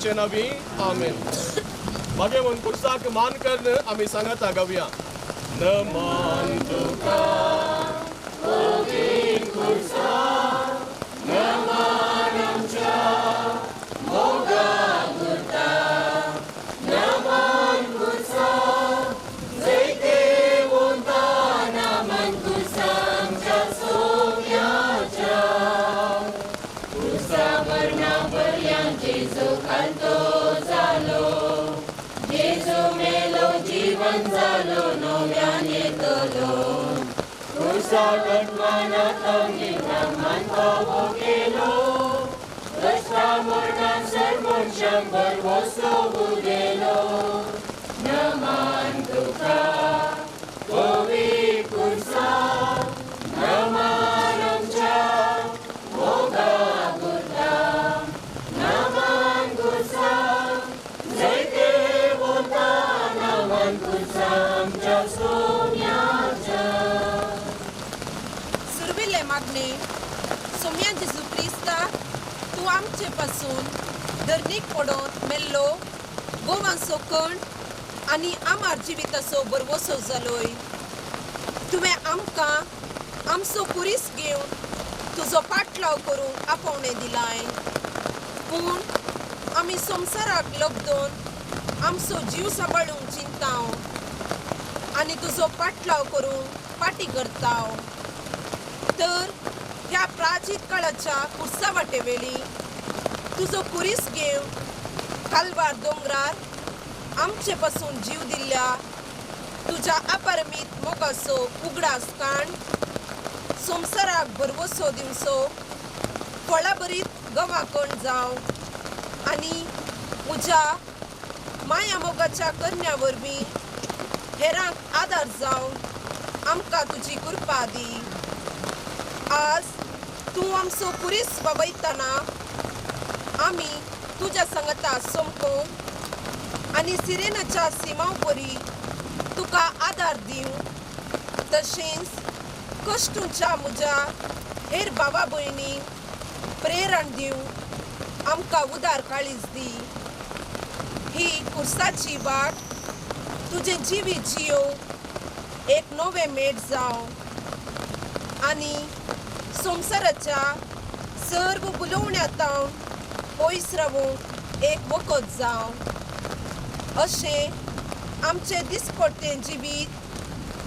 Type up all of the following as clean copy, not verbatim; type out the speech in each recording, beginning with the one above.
येशूचे नावी आमेन. मागे म्हूण कुर्साक मान कर आमी सांगाता गावया. नमन तुका पवित्र कुर्सा, नमन आमच्या मोगा गुरता, नमन कुर्सा जैते वोंता, नमन कुर्सा आमच्या सोम्याच्या. कुर्सा मरणा पर्यंत जेजू खालतो जालो, जेजू मेलो जीवन जालो, नव्यान येतलो. कुर्सा कटवानात ब्रह्मान पावो केलो, रस्ता मरणान सर्वण शंभर वसवू गेलो. नमन तुका पवित्र कुर्सा, नमन आमच्या मोगा गुरता, नमन कुर्सा जैते वोंता, नमन कुर्सा आमच्या सोम्याच्या. सुरविल्ले मागणे सोम्या जेजू क्रिस्ता, तू आमचे पासून धरणीक पडोवन मेल्लो, गोवांचो कण आनी आमार जिविताचो बरवसो जालोय. तुवें आमकां आमचो कुरीस घेवन तुजो पाटलाव करूंक आपोवणें दिलाय. पूण आमी संवसाराक लबदोन आमचो जीव सांबाळूंक चिंताव आनी तुजो पाटलाव करूंक पाटी करताव. तर ह्या प्राचीन काळाच्या कुर्सा वाटेवेली तुजो कुरीस घेवन कालवार दोंगरार आमचे पासून जीव दिल्ल्या तुज्या अपरमीत मोगाचो उगडास काण संवसाराक भरवसो दिवचो, फळां बरीत गवाकण जावं आनी म्हज्या माया मोगाच्या करण्या वरवीं हेरांक आदार जावन आमकां तुजी कृपा दी. आज तूं आमचो कुरीस वगयतना आमी तुज्या संगता सोमको आनी सिरेनाच्या सिमां परी तुका आदार दिवं. तशेंच कश्टूच्या म्हज्या हेर भावा भयणी प्रेरण दिवं आमकां उदार काळीज दी. ही कुर्साची वाट तुजे जिवीत जियो एक नवे मेट जावं आनी संवसाराच्या सर्व बुलोवण्यातावन पयस रावूंक एक वखद जावं. अशें आमचें दिसपट्टें जिवीत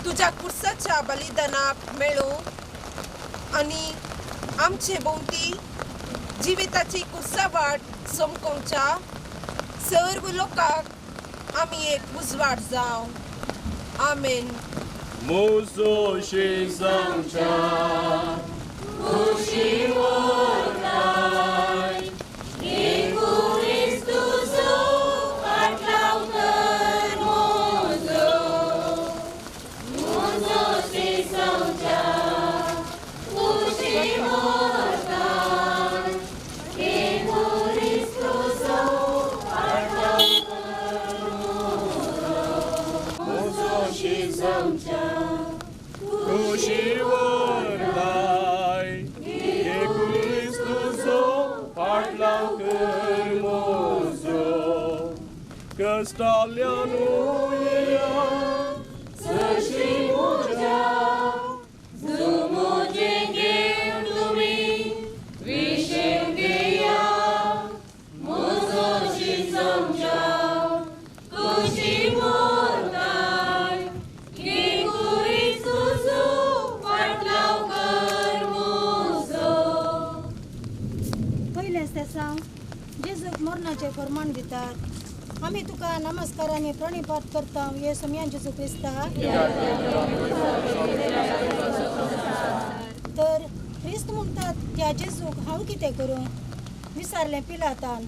तुज्या कुर्साच्या बलिदानाक मेळो आनी आमचे भोंवती जिविताची कुर्सा वाट सोमकोवच्या सर्व लोकांक आमी एक उजवाड जावं. आमेन. Muzo și zamcea, Uși vorbai, e Cristuso, atlau cărmozo, Muzo și zamcea, uși vorbai, e Cristuso, atlau cărmozo, Muzo și zamcea. Kushi vardai, e Cristuso, partlau cărmozo, că stalianul ea, să-și mugea, zumugengem lumii, vișengheia, muzo și zamcea, cuși vardai, e Cristuso, partlau cărmozo. पहिले सांग जेजूक मरणाचे फरमान दितात. आम्ही तुका नमस्काराने प्रणिपात करता ये समयान जेजू Crysta. तर ख्रिस्त म्हणतात त्या जेजूक हांव कितें करूं विचारलें पिलातान.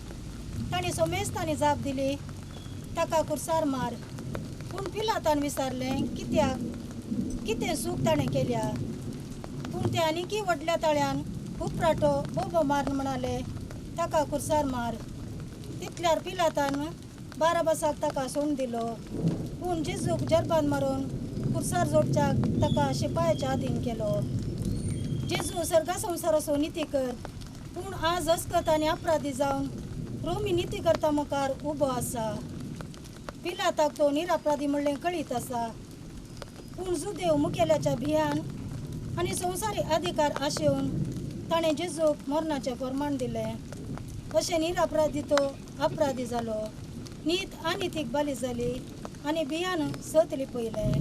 ताणें सोमेस्तांनी जाप दिली ताका कुर्सार मार. पूण पिलातान विचारलें कित्याक, कितें चूक ताणें केल्या. पूण ते आनीकय व्हडल्या ताळ्यान उपराटो बोबो मार म्हणाले ताका कुर्सार मार. तितल्यार पिलातान बाराबासाक ताका सोडून दिलो. पूण जेजूक जरबान मारून कुर्सार जोडच्याक ताका शिपायाच्या हातीन केलो. जेजू सर्गा संवसाराचो निती कर. पूण आज अस्कत आनी अपराधी जावन रोमी नीती करता मुखार उबो आसा. पिलाताक तो निरपराधी म्हणलें कळीत आसा. पूण जुदेव मुखेल्याच्या भियान आनी संवसारी अधिकार आशेवन ताणें जेजूक मरणाचें फर्माण दिलें. अशें निरपराधी तो अपराधी जालो. नीत आनी तीक बाली जाली आनी भियान सत लिपयलें.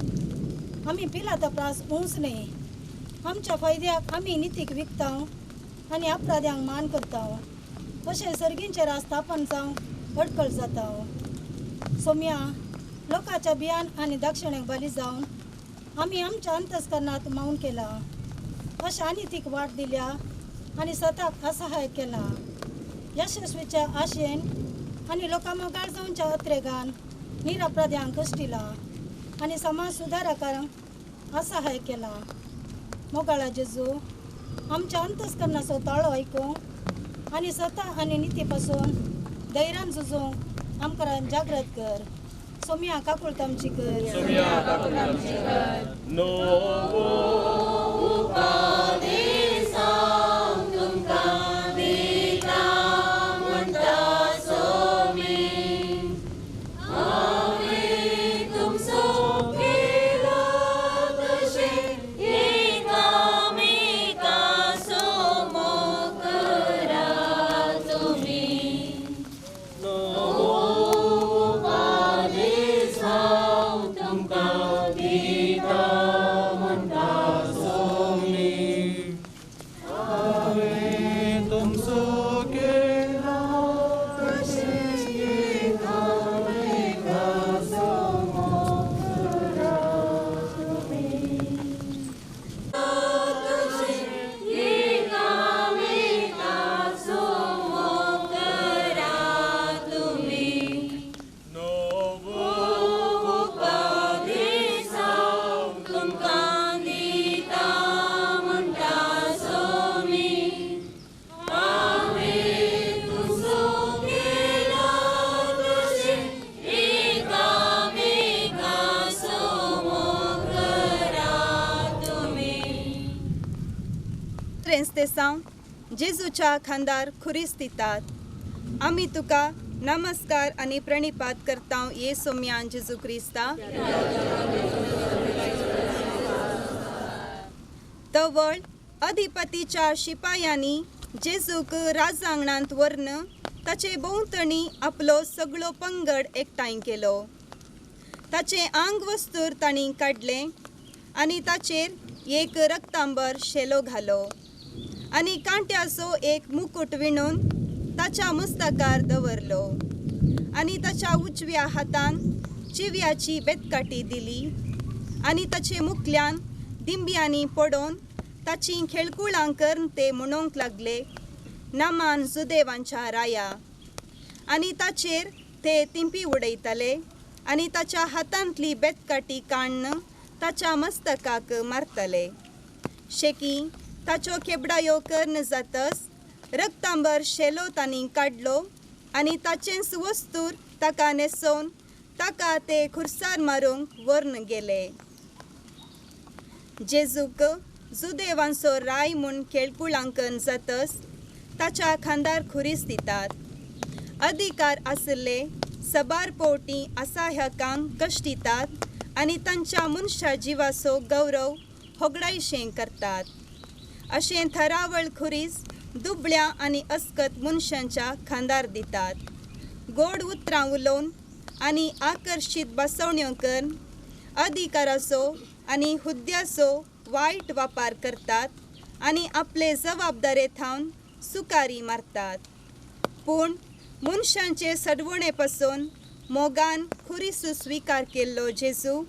आमी पिलाता प्रास उंच न्ही. आमच्या फायद्याक आमी नितीक विकताव आनी अपराध्यांक मान करताव. अशें सर्गींचेर आस्थापन जावंक अडखळ जाताव. सोम्या लोकांच्या भियान आनी दाक्षिणाक बाली जावन आमी आमच्या अंतस्करणांत मौन केला. अशें आनी तीक वाट दिल्या आनी स्वताक असहाय केला. यशस्वीच्या आशेन आनी लोकां मोगाळ जावच्या अत्रेगान निरपराध्यांक कश्टिला आनी समाज सुदारकांक असहाय केला. मोगाळा जेजू आमच्या अंतस्करणाचो ताळो आयकूंक आनी स्वता आनी निती पासून धैर्यान झुजूंक आमकां जागृत कर. सोम्या काकुळत आमची कर. जेजूच्या खांदार खुरीस दितात. आमी तुका नमस्कार आनी प्रणिपात करता ये सोम्यान जेजू क्रिस्ता. तवळ अधिपतीच्या शिपायांनी जेजूक राजांगणांत व्हरून ताचे भोंवतणी आपलो सगळो पंगड एकठांय केलो. ताचे आंग वस्तूर तांणी काडलें आनी ताचेर एक रक्तांबर शेलो घालो आनी कांट्याचो एक मुकुट विणून ताच्या मस्तकार दवरलो आनी ताच्या उजव्या हातान चिव्याची बेतकाटी दिली आनी ताचे मुखल्यान दिंब्यांनी पडोवन ताची खेळकुळां करून ते म्हणूंक लागले, नामान जुदेवांच्या राया. आनी ताचेर ते तिंपी उडयताले आनी ताच्या हातांतली बेतकाटी काण्ण ताच्या मस्तकाक मारताले. शेकी ताच्यो केबडायो कर्ण जातस रक्तांबर शेलो तांणी काडलो आनी ताचेंच वस्तूर ताका न्हेसोवन ताका ते खुर्सार मारूंक व्हरून गेले. जेजूक जुदेवांचो राय म्हूण खेळकुळांकन जातस ताच्या खांदार खुरीस दितात. अधिकार आसले सबार पोवटी असहायकांक कश्ट दितात आनी तांच्या मनशा जिवाचो गौरव होगडायशें करतात. अशें थरावळ खुरीस दुबळ्या आनी अस्कत मनशांच्या खांदार दितात. गोड उतरां उलोवन आनी आकर्शीत बसवण्यो करून अधिकाराचो आनी हुद्द्याचो वायट वापर करतात आनी आपले जबाबदारे थावन सुकारी मारतात. पूण मनशांचे सडवणे पासून मोगान खुरीस स्विकार केल्लो जेजू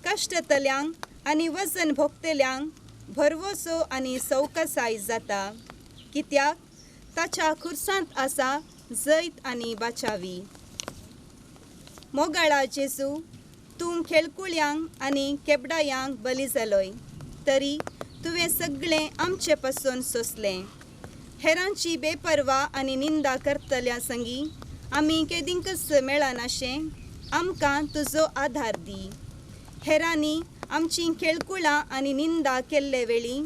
कश्टतल्यांक आनी वजन भोगतेल्यांक भरवोसो आनी सवकसाय जाता, कित्याक ताच्या खुर्सांत आसा जैत आनी बाचावी. मोगाळा जेजू, तूं खेळकुळ्यांक आनी केबडायांक बली जालोय, तरी तुवें सगळें आमचे पासून सोंसलें. हेरांची बेपरवा आनी निंदा करतल्या संगी आमी केदिंकच मेळनाशें आमकां तुजो आधार दी. हेरांनी आमची खेळकुळां आनी निंदा केल्ले वेळी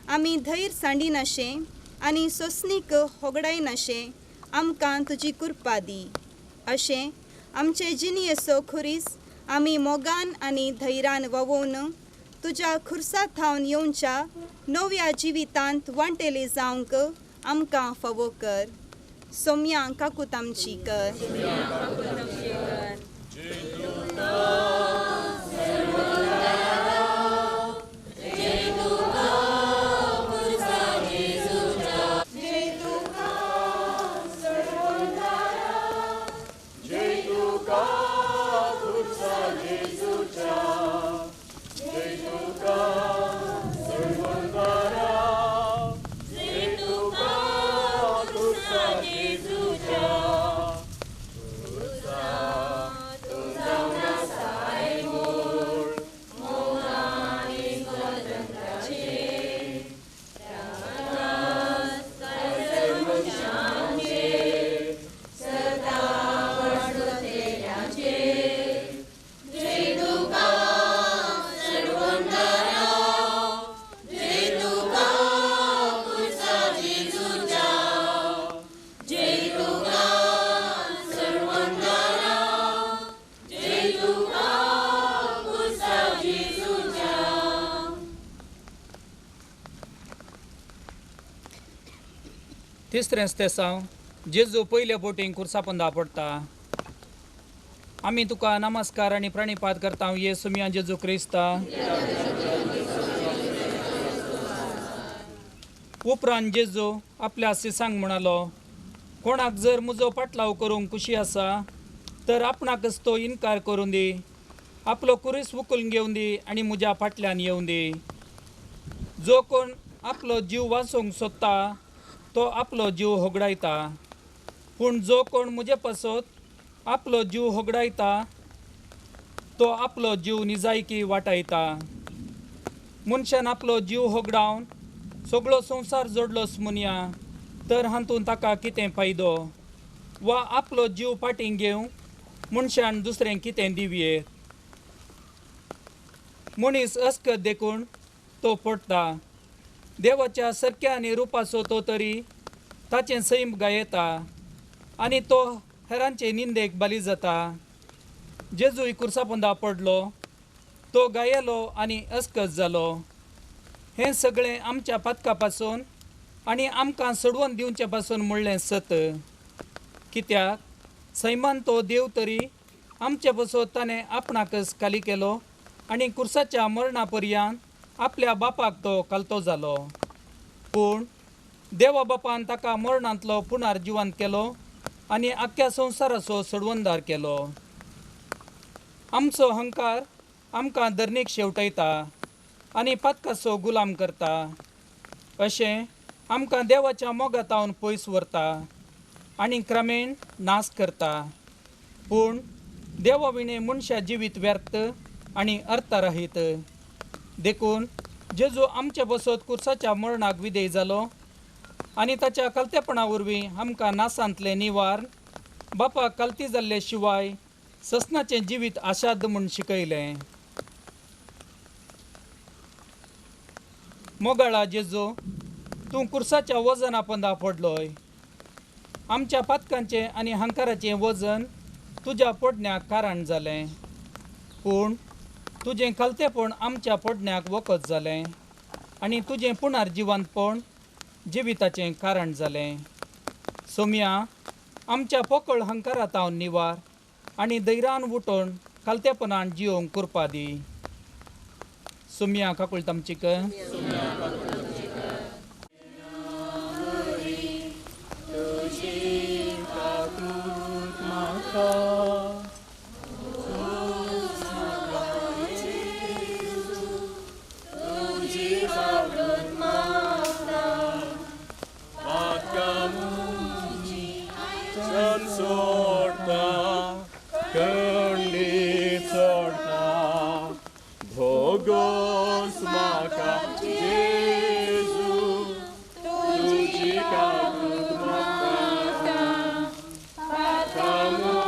आमी धैर्य सांडिनाशें आनी सोंसणीक होगडायनाशें आमकां तुजी कृपा दी. अशें आमचे जिनियेचो खुरीस आमी मोगान आनी धैर्यान ववून तुज्या खुर्सा थावन येवच्या नव्या जिवितांत वांटेली जावंक आमकां फावो कर. सोम्या काकूत आमची कर. तिसरें स्तेसांव जेजू पयल्या बोटींक खुर्सा पंदा पडटा. आमी तुका नमस्कार आनी प्रणिपात करता येसू मियां जेजू क्रिस्ता. उपरांत जेजू आपल्या सिसांक म्हणालो, कोणाक जर म्हजो पाटलाव करूंक खुशी आसा तर आपणाकच तो इन्कार करूं दी, आपलो कुरीस उखलून घेवन दी आनी म्हज्या फाटल्यान येवं दी. जो कोण आपलो जीव वाचोवंक सोदता तो आपलो जीव होगडायता, पूण जो कोण म्हजे पासत आपलो जीव होगडायता तो आपलो जीव निजायकी वाटायता. मनशान आपलो जीव होगडावन सगळो संवसार जोडलोच म्हणया तर हातूंत ताका कितें फायदो, वा आपलो जीव फाटीं घेवंक मनशान दुसरें कितें दिवयेत. मनीस अस्कत देखून तो पडटा, देवाच्या सरक्या आनी रुपाचो तो तरी ताचें सैम गायता आनी तो हेरांचे निंदेक बली जाता. जेजूय खुर्सा पंदा पडलो, तो गायलो आनी अस्कत जालो. हें सगळें आमच्या पातका पासून आनी आमकां सोडवून दिवचे पासून म्हणलें सत. कित्याक सैमान तो देव तरी आमचे पासून ताणें आपणाकच खाली केलो आनी खुर्साच्या मरणा पर्यंत आपल्या बापाक तो कालतो जालो. पूण देवा बापान ताका मरणांतलो पुनार जिवंत केलो आनी आख्ख्या संवसाराचो सोडवणदार केलो. आमचो अहंकार आमकां धरणीक शेवटयता आनी पातकाचो गुलाम करता. अशें आमकां देवाच्या मोगातावन पयस व्हरता आनी क्रमेण नाश करता. पूण देवा विणे मनशा जिवीत व्यर्थ आनी अर्थरहीत. देखून जेजू आमचे बसत कुर्साच्या मरणाक विधेय जालो आनी ताच्या कलतेपणा वरवीं आमकां नासांतले निवार बापाक कलती जाल्ले शिवाय ससनाचें जिवीत आशाद म्हूण शिकयलें. मोगाळा जेजू, तूं कुर्साच्या वजना पंदा पडलोय. आमच्या पातकांचें आनी हंकाराचें वजन तुज्या पडण्याक कारण जालें, पूण तुजें कलतेपण आमच्या पडण्याक वखद जालें आनी तुजें पुनार जिवंतपण जिविताचें कारण जालें. सोम्या, आमच्या पोकळ हंकारातावन निवार आनी धैर्यान उठोवन कलतेपणान जियोंक कृपा दी. Saumya काकूळ तामचीक. Bogos maka Jezu, tuji kakut maka, kamu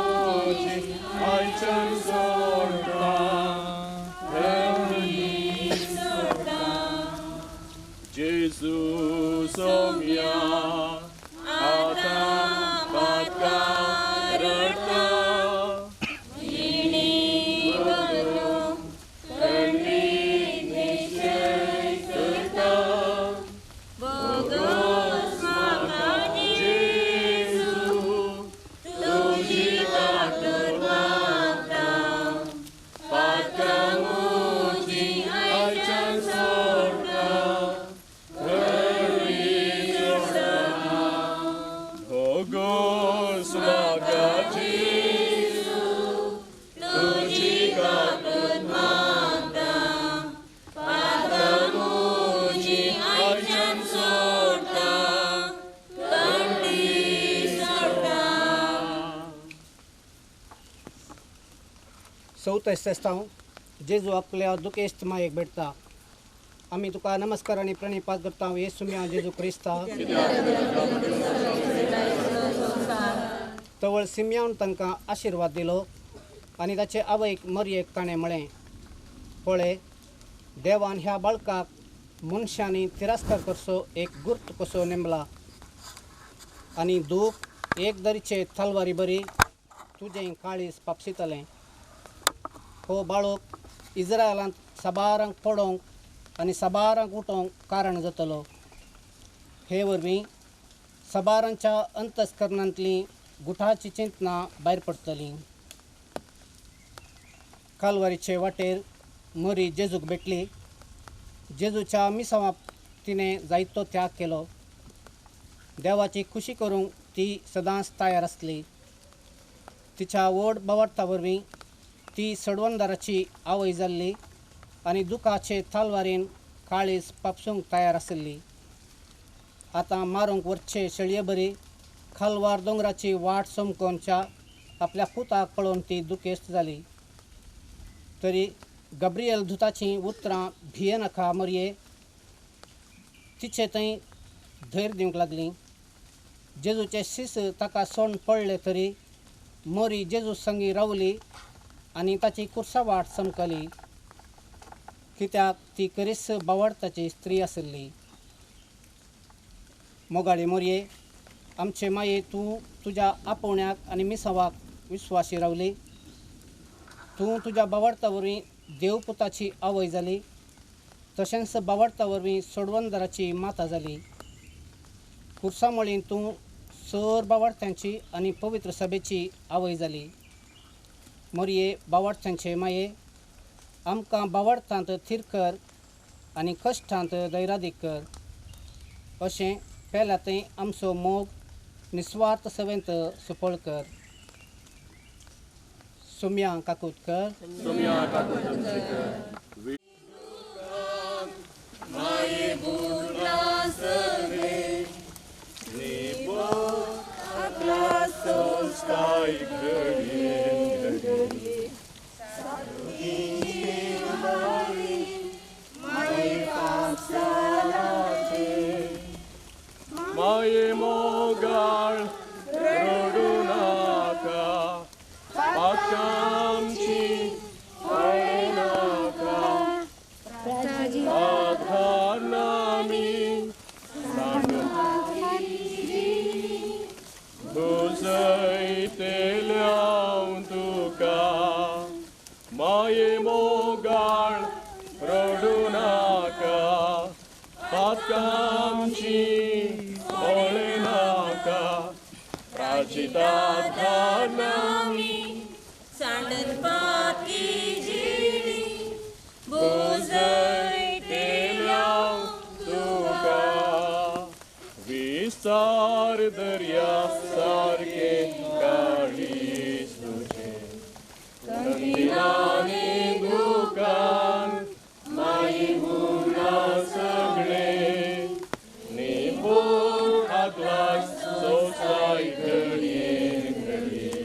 चौथं जेजू आपल्या दुखेस्त मायेक भेटता. आम्ही तुका नमस्कार आणि प्रणिपात करता येसू म्या जेजू क्रिस्ता. तवळ सिम्यावन तांकां आशिर्वाद दिलो आनी ताचे आवयक मरयेक ताणें म्हळें, पळय, देवान ह्या बाळकाक मनशांनी तिरस्कार करचो एक गुर्त कसो नेमला आनी दूख एक दरीचे तलवारी बरी तुजें काळीज पापसितलें. हो बाळूक इस्रायलांत साबारांक पडोवंक आनी साबारांक उठोवंक कारण जातलो. हे वरवीं साबारांच्या अंतस्करणांतली गुठाची चिंतना भायर पडटली. कालवारीचे वाटेर मरी जेजूक भेटली. जेजूच्या मिसावांत तिणें जायतो त्याग केलो. देवाची खुशी करूंक ती सदांच तयार आसली. तिच्या व्हड बावडता वरवीं ती सडवंदाराची आवय जाल्ली आनी दुखाचे तालवारीन काळीज पापसूंक तयार आसली. आतां मारूंक वरचे शेळये बरी खालवार दोंगराची वाट समकोनच्या आपल्या पुताक पळोवन ती दुखेस्त जाली. तरी गब्रियल दुताची उतरां भिये नाका मरये तिचे थंय धैर्य दिवंक लागली. जेजूचे शिस ताका सोण पडले तरी मरी जेजू संगी रावली आनी ताची कुर्सावाट समकली, कित्याक ती करीस बावडताची स्त्री आसली. मोगाळी मोरये, आमचे माये, तूं तुज्या आपोवण्याक आनी मिसावाक विस्वासी रावली. तूं तुज्या बावडता वरवीं देवपुताची आवय जाली, तशेंच बावडता वरवीं सोडवंदाराची माता जाली. कुर्सामळीन तूं सर बावडत्यांची आनी पवित्र सभेची आवय जाली. मोरये, बावडत्यांचे माये, आमकां बावडतांत थीर कर आनी कश्टांत दैरादीक कर. अशें पेल्या थंय आमचो मोग निस्वार्थ सेवेंत सुपळ कर. सुम्या काकूत कर. माये मोगाळ रडू नाका, आमची पळय नाका, आधार नामी बुजयतेल्यां तुका. माये मोगाळ रडू नाका, आमची पळय नाका, प्राचितात नामी सांडन पाकी जिणी बुजयतेल्यां तुका. विस्तार दर्या सारके काळीज तुझे, कंदिलांनी दुकान माई गुना सगळे, निपूर हातलास सोसाय घडये घडये.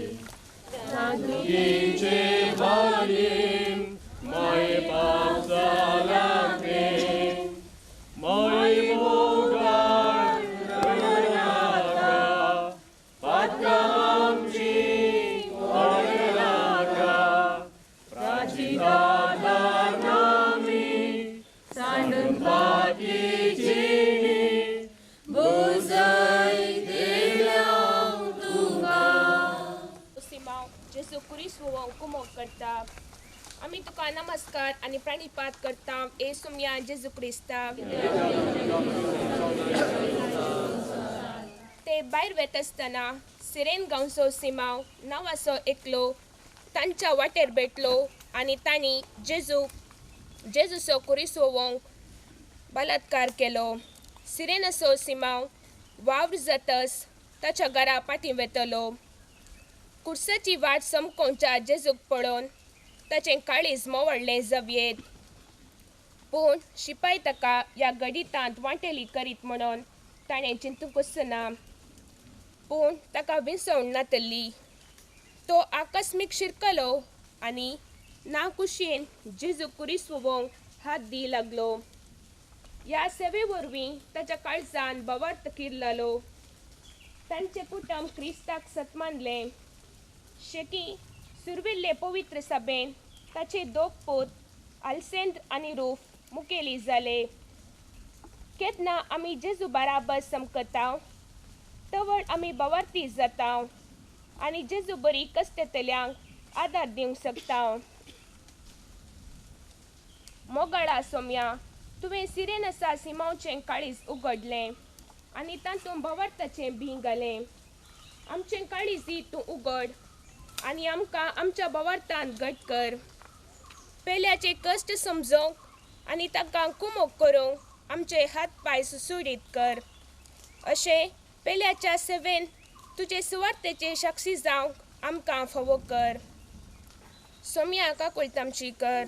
तांकीचे बालयेन माये पाप जाला ते, माये मोगाळ रडू नाका, पातकां आमची पळय नाका, प्राचितात नामी सांडून पाकी जिणी बुजयतेल्यां तुका. सिमांव जेजू क्रिस्त कुमोग करता. आमी तुका नमस्कार आनी प्रणिपात करता येसू म्या जेजू क्रिस्ता. ते भायर वेत आसतना सिरेन गांवचो सिमांव नांवाचो एकलो तांच्या वाटेर भेटलो आनी तांणी जेजूचो क्रिस्त बलात्कार केलो. सिरेनाचो सिमांव वावर जातस ताच्या घरा फाटीं वेतलो. कुर्साची वाट समकोवच्या जेजूक पळोवन ताचें काळीज मोवडलें जवयेत. पूण शिपाय ताका ह्या गडितांत वांटेली करीत म्हणून ताणें चिंतूंकच ना. पूण ताका विसवण नातली. तो आकस्मीक शिरकलो आनी ना कुशीन जेजू कुरिसवोंक हात दी लागलो. ह्या सेवे वरवीं ताच्या काळजान बवार्थ किरलेलो. तांचे कुटुंब क्रिस्ताक सतमानलें. शेकी सुरविल्ले पवित्र सभेन ताचे दोग पोत आल्सेंद्र आनी रूफ मुखेली जाले. केन्ना आमी जेजू बराबर समकता तवळ आमी बवार्थी जाता आनी जेजू बरी कश्टतल्यांक आदार दिवंक शकता. मोगाळा सोम्या तुवें सिरेनसा सिमांचें काळीज उगडलें आनी तातूंत बवार्थाचें बीं घालें. आमचें काळीजय तूं उगड आनी आमकां आमच्या बवार्थांत घट कर. पेल्याचे कश्ट समजोवंक आनी ताका कुमोग करूंक आमचे हात पाय सुसुडीत कर. अशें पेल्याच्या सेवेन तुजे सुवार्थेचे साक्षी जावंक आमकां फावो कर. सोम्या काकूळट आमची कर.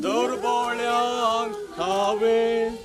दुर्बळ्यांक हांवें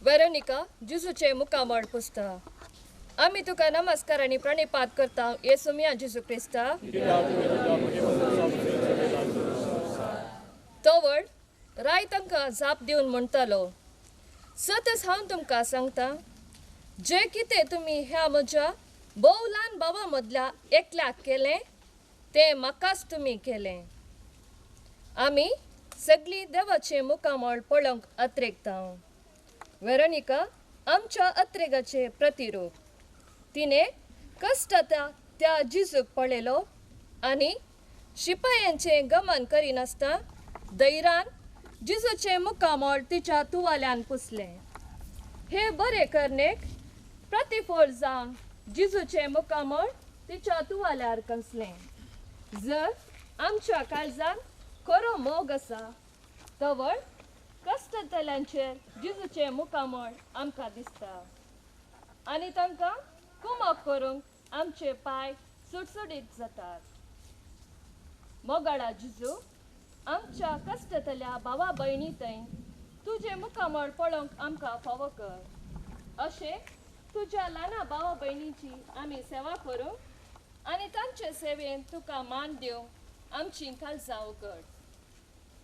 वेरोनिका जेजूचे मुखामळ पुसता. आमी तुका नमस्कार आनी प्रणिपात करता येसुमिया जेजू क्रिस्ता. तवळ राय तांकां जाप दिवन म्हणटालो, सतत हांव तुमकां सांगता, जे कितें तुमी ह्या म्हज्या भोव ल्हान भावा मदल्या एकल्याक केलें तें म्हाकाच तुमी केलें. आमी सगळीं देवाचें मुखामळ पळोवंक अत्रेकता. वेरोनिका आमच्या अत्रेगाचे प्रतिरूप. तिने कश्टांता त्या जेजूक पळयलो आनी शिपायांचें गमन करिनासता धैर्यान जेजूचें मुखामळ तिच्या तुवाल्यान पुसलें. हे बरे करणेक प्रतिफळ जावन जेजूचें मुखामळ तिच्या तुवाल्यार कसलें. जर आमच्या काळजान खरो मोग आसा तवळ कश्टतल्यांचेर जेजूचें मुखामळ आमकां दिसता आनी तांकां कुमोग करूंक आमचे पाय सुटसुटीत जातात. मोगाळा जेजू आमच्या कश्टतल्या भावा भयणी थंय तुजें मुखामळ पळोवंक आमकां फावो कर. अशें तुज्या ल्हाना भावा भयणीची आमी सेवा करूंक आनी तांचे सेवेन तुका मान दिवंक आमची काळजां उगड.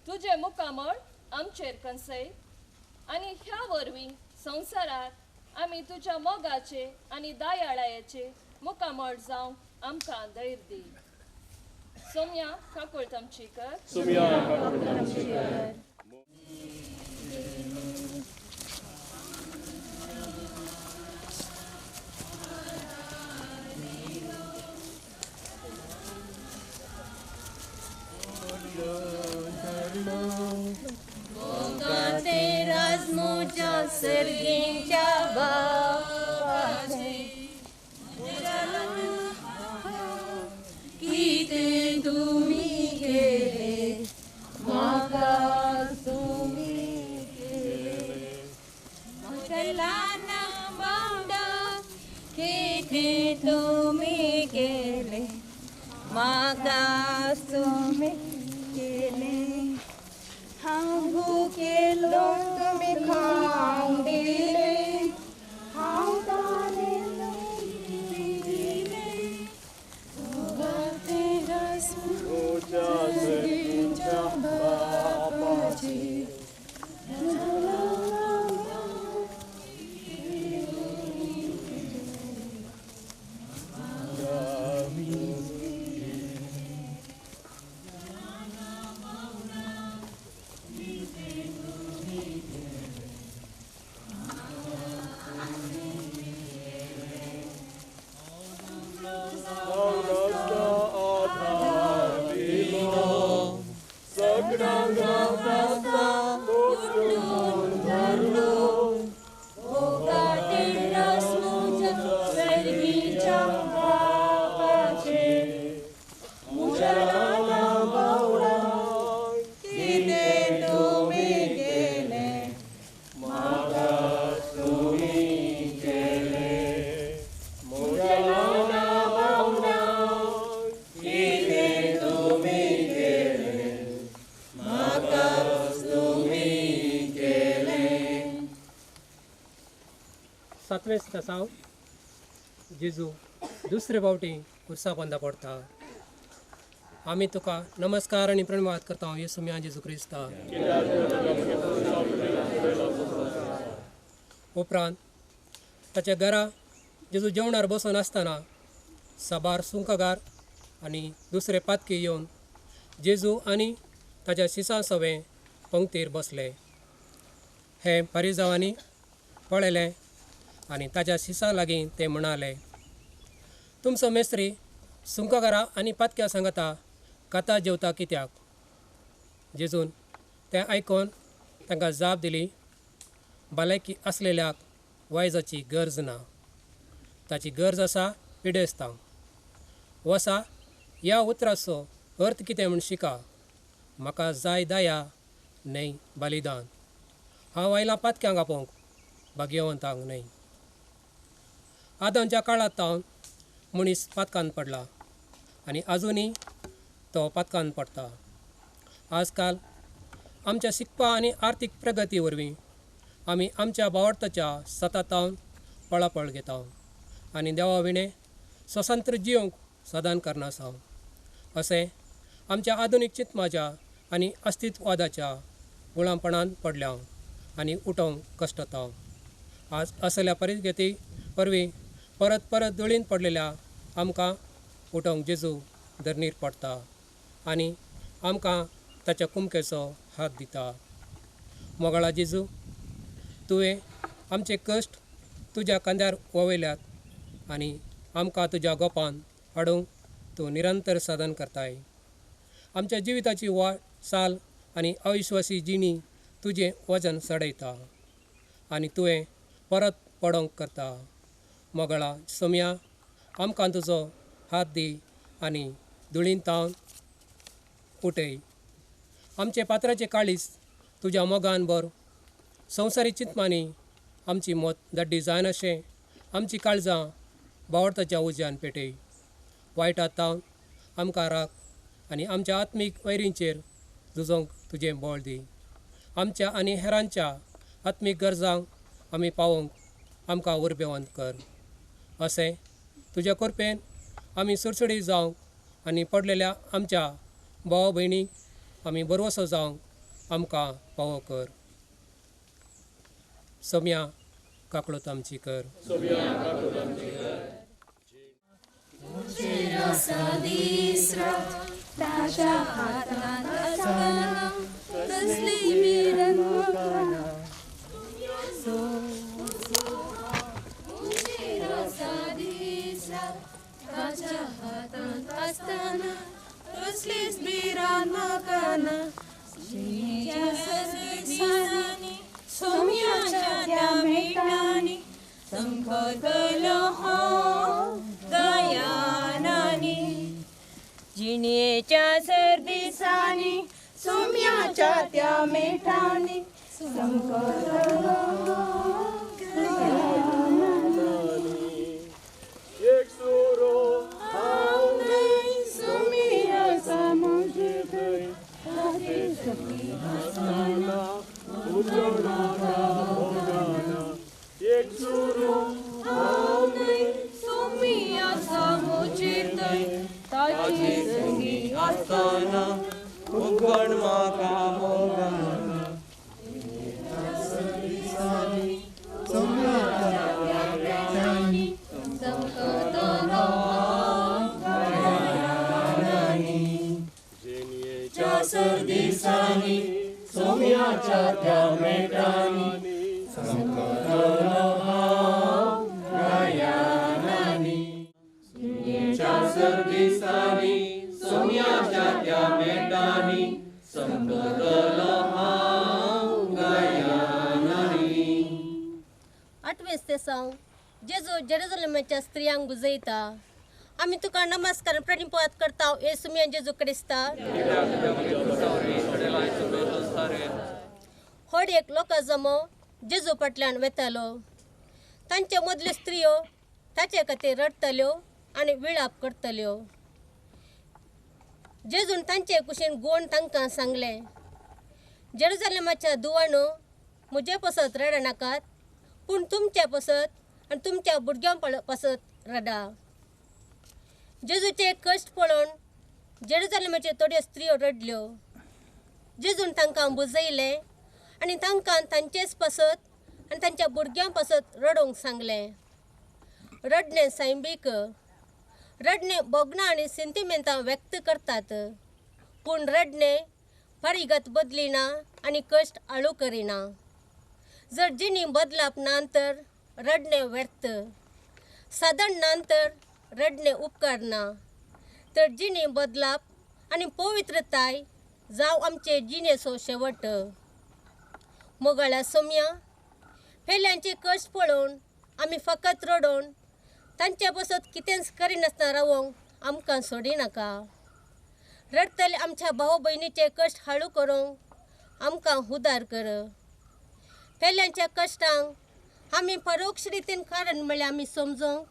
तुजें मुखामळ आमचेर कंसय आनी ह्या वरवीं संवसारांत आमी तुज्या मोगाचे आनी दयाळायेचे मुखामळ जावंक आमकां धैर्य दी. सोम्या काकूळट आमची कर. सर्गीच्या बापाचे कितें तुमी केले म्हाका तुमी केले म्हज्या ल्हान बावडा कितें तुमी केले म्हाका तुमी केले हांव भुकेलो तुमी खावंक दिले हांव ताणेलो दिले सर्गीच्या बापाची सातवें दिसांव जेजू दुसरे फावटी खुर्सा बंदा पडटा. आमी तुका नमस्कार आनी प्रणवाद करता येसू मिया जेजू क्रिस्ता. उपरांत ताच्या घरा जेजू जेवणार बसून आसतना साबार सुंकगार आनी दुसरे पातकी येवन जेजू आनी ताच्या शिसां सवें पंक्तीर बसले. हे फारिजावांनी पळयलें आनी ताच्या शिसां लागीं ते म्हणाले, तुमचो मेस्त्री सुंकगारां आनी पातक्या सांगता काता जेवता कित्याक? जेजून तें आयकून तांकां जाप दिली, भलायकी आसलेल्याक वायजाची गरज ना, ताची गरज आसा पिडेस्तांक. वसा ह्या उतराचो अर्थ कितें म्हूण शिका. म्हाका जाय दया न्हय बलिदान. हांव आयलां पातक्यांक आपोवंक, भाग्यवंतांक न्हय. आदांच्या काळांत तावन मनीस पातकान पडला आनी आजुनी तो पातकान पडटा. आजकाल आमच्या शिकपा आनी आर्थीक प्रगती वरवीं आमी आमच्या भावार्थाच्या सततावन पळापळ घेता आनी देवा विणें स्वतंत्र जिवंक सदान करनासांव. अशें आमच्या आधुनीक चिंतमाच्या आनी अस्तित्ववादाच्या गुलामपणान पडल्या आनी उठोवंक कश्टता. आज असल्या परिस्थिती परवीं परत परत दळीन पडलेल्या आमकां उठोवंक जेजू धरणीर पडटा आनी आमकां ताच्या कुमकेचो हात दिता. मोगळा जेजू, तुवें आमचे कश्ट तुज्या खांद्यार ववयल्यात आनी आमकां तुज्या गोपान हाडूंक तूं निरंतर साधन करताय. आमच्या जिविताची साल आनी अविश्वासी जिणी तुजें वजन चडयता आनी तुवें परत पडोवंक करता. मोगळा सोम्या, आमकां तुजो हात दी आनी धुळीन तावन उठय. आमचे पात्राचे काळीज तुज्या मोगान भर. संवसारी चिंतमांनी आमची मोत दड्डी जायनाशें आमची काळजां भावार्थाच्या उज्यान पेटय. वायटांत तावन आमकां राख आनी आमच्या आत्मीक वैरींचेर झुजोवंक तुजें बळ दी. आमच्या आनी हेरांच्या आत्मीक गरजांक आमी पावोवंक आमकां उर्बेवंत कर. अशें तुज्या कृपेन आमी सुडसुडीत जावंक आनी पडलेल्या आमच्या भाव भयणीक आमी बरवसो जावंक आमकां फावो कर. सोम्या काकळूत आमची कर. ताच्या हातांत आसतना कसली मिरन ताच्या हातांत आसतना कसलीच बिरान म्हाका ना. सोम्याच्या त्या जिनेच्या सर्दिसांनी सोम्याच्या त्या मेठांनी एक सुरो हाव नाही सोमिया सामुजितय असताना उजळणारा भोगाना एक सुरो हाव नाही सोमिया सामुजितय ताची संगी असताना उगवण म्हाका मोगाना जेनियेच्या सर्दिसांनी सोम्याच्या त्या मेघांनी संकटलो हाव गायानांनी जेनियेच्या सर्दिसांनी सोम्याच्या त्या मेघांनी संकटलो हाव गायानांनी 8वें दिसांव जेजू जेरुसलेमाच्या स्त्रियांक बुजयता. आमी तुका नमस्कार प्रणिपात करता येसू मियां जेजू क्रिस्ता. होडयेक लोकां जमो जेजू फाटल्यान वेतालो. तांचे मदल्यो स्त्रियो ताचे खातीर रडतल्यो आनी विळाप करतल्यो. जेजून तांचे कुशीन गोवन तांकां सांगलें, जेरुसलेमाच्या दुवानो म्हजे पसत रडा नाकात, पूण तुमच्या पसत आनी तुमच्या भुरग्यां पसत रडा. जेजूचे कश्ट पळोवन जेरुसलेमाच्यो थोड्यो स्त्रियो रडल्यो. जेजून तांकां बुजयलें आनी तांकां तांचेच पसत आनी तांच्या भुरग्यां पसत रडोवंक सांगलें. रडणें सैमीक, रडणें बोगणां आनी सेंटिमेंटां व्यक्त करतात, पूण रडणें फारीगत बदलिना आनी कश्ट आळू करिना. जर जिणी बदलाप ना तर रडणें व्यर्थ, साधन ना तर रडणें उपकार ना. तर जिणी बदलाप आनी पवित्रताय जावं आमचे जिणेचो शेवट. मोगाळ्या सोम्या, फेल्यांचे कश्ट पळोवन आमी फकत रडोवन तांचे बसत कितेंच करिनासतना रावोंक आमकां सोडिनाका. रडतले आमच्या भाव भयणीचे कश्ट हाळू करूंक आमकां उदार कर. फेल्यांच्या कश्टांक आमी परोक्ष रितीन कारण म्हणल्यार आमी समजूंक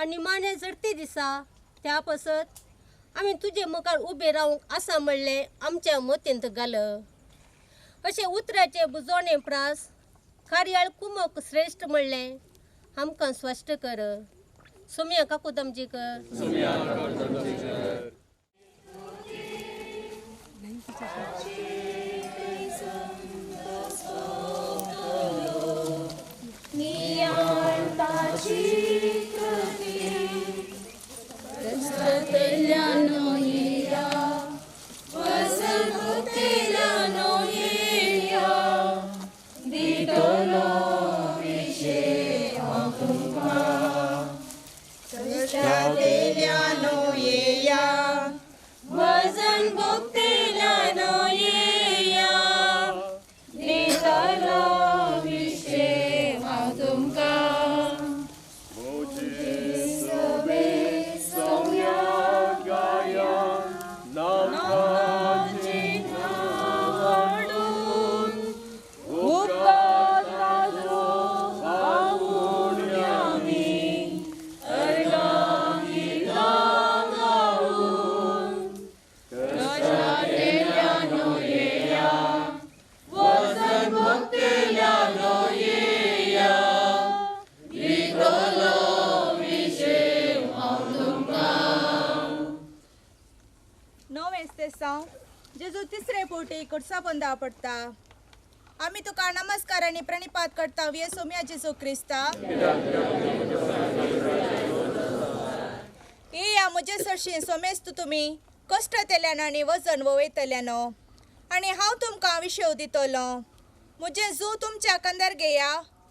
आनी माने जडते दिसा त्या पसत आमी तुजे मुखार उबे रावंक आसा म्हणलें आमच्या मतींत घाल. अशें उतराचे बुजोवणे प्रास कार्याळ कुमोक श्रेश्ठ म्हणलें आमकां स्पश्ट कर. सोम्या काकू तमजीकर. वजन भोगतेल्यानो येया, दितलो विशे हांव तुमकां. सवे सोम्या गाया नामाची वाडून उपकार ताजो आवून आमी अर्गां गितां गावून कश्टांतल्यानो येया, वजन भोगतेल्यानो येया, दितलो विशे हांव तुमकां. 9वें दिसांव जेजू तिसरे फावटी कुर्सा पोंदा पडटा. आमी तुका नमस्कार आनी प्रणिपात करता येसू मियां जेजू क्रिस्ता. येया म्हजे सरशी सोमेस्त तुमी कश्ट केल्यान आनी वजन वयतल्यानो आनी हांव तुमकां विशेव दितलो. म्हजे जू तुमच्या कंदार घेया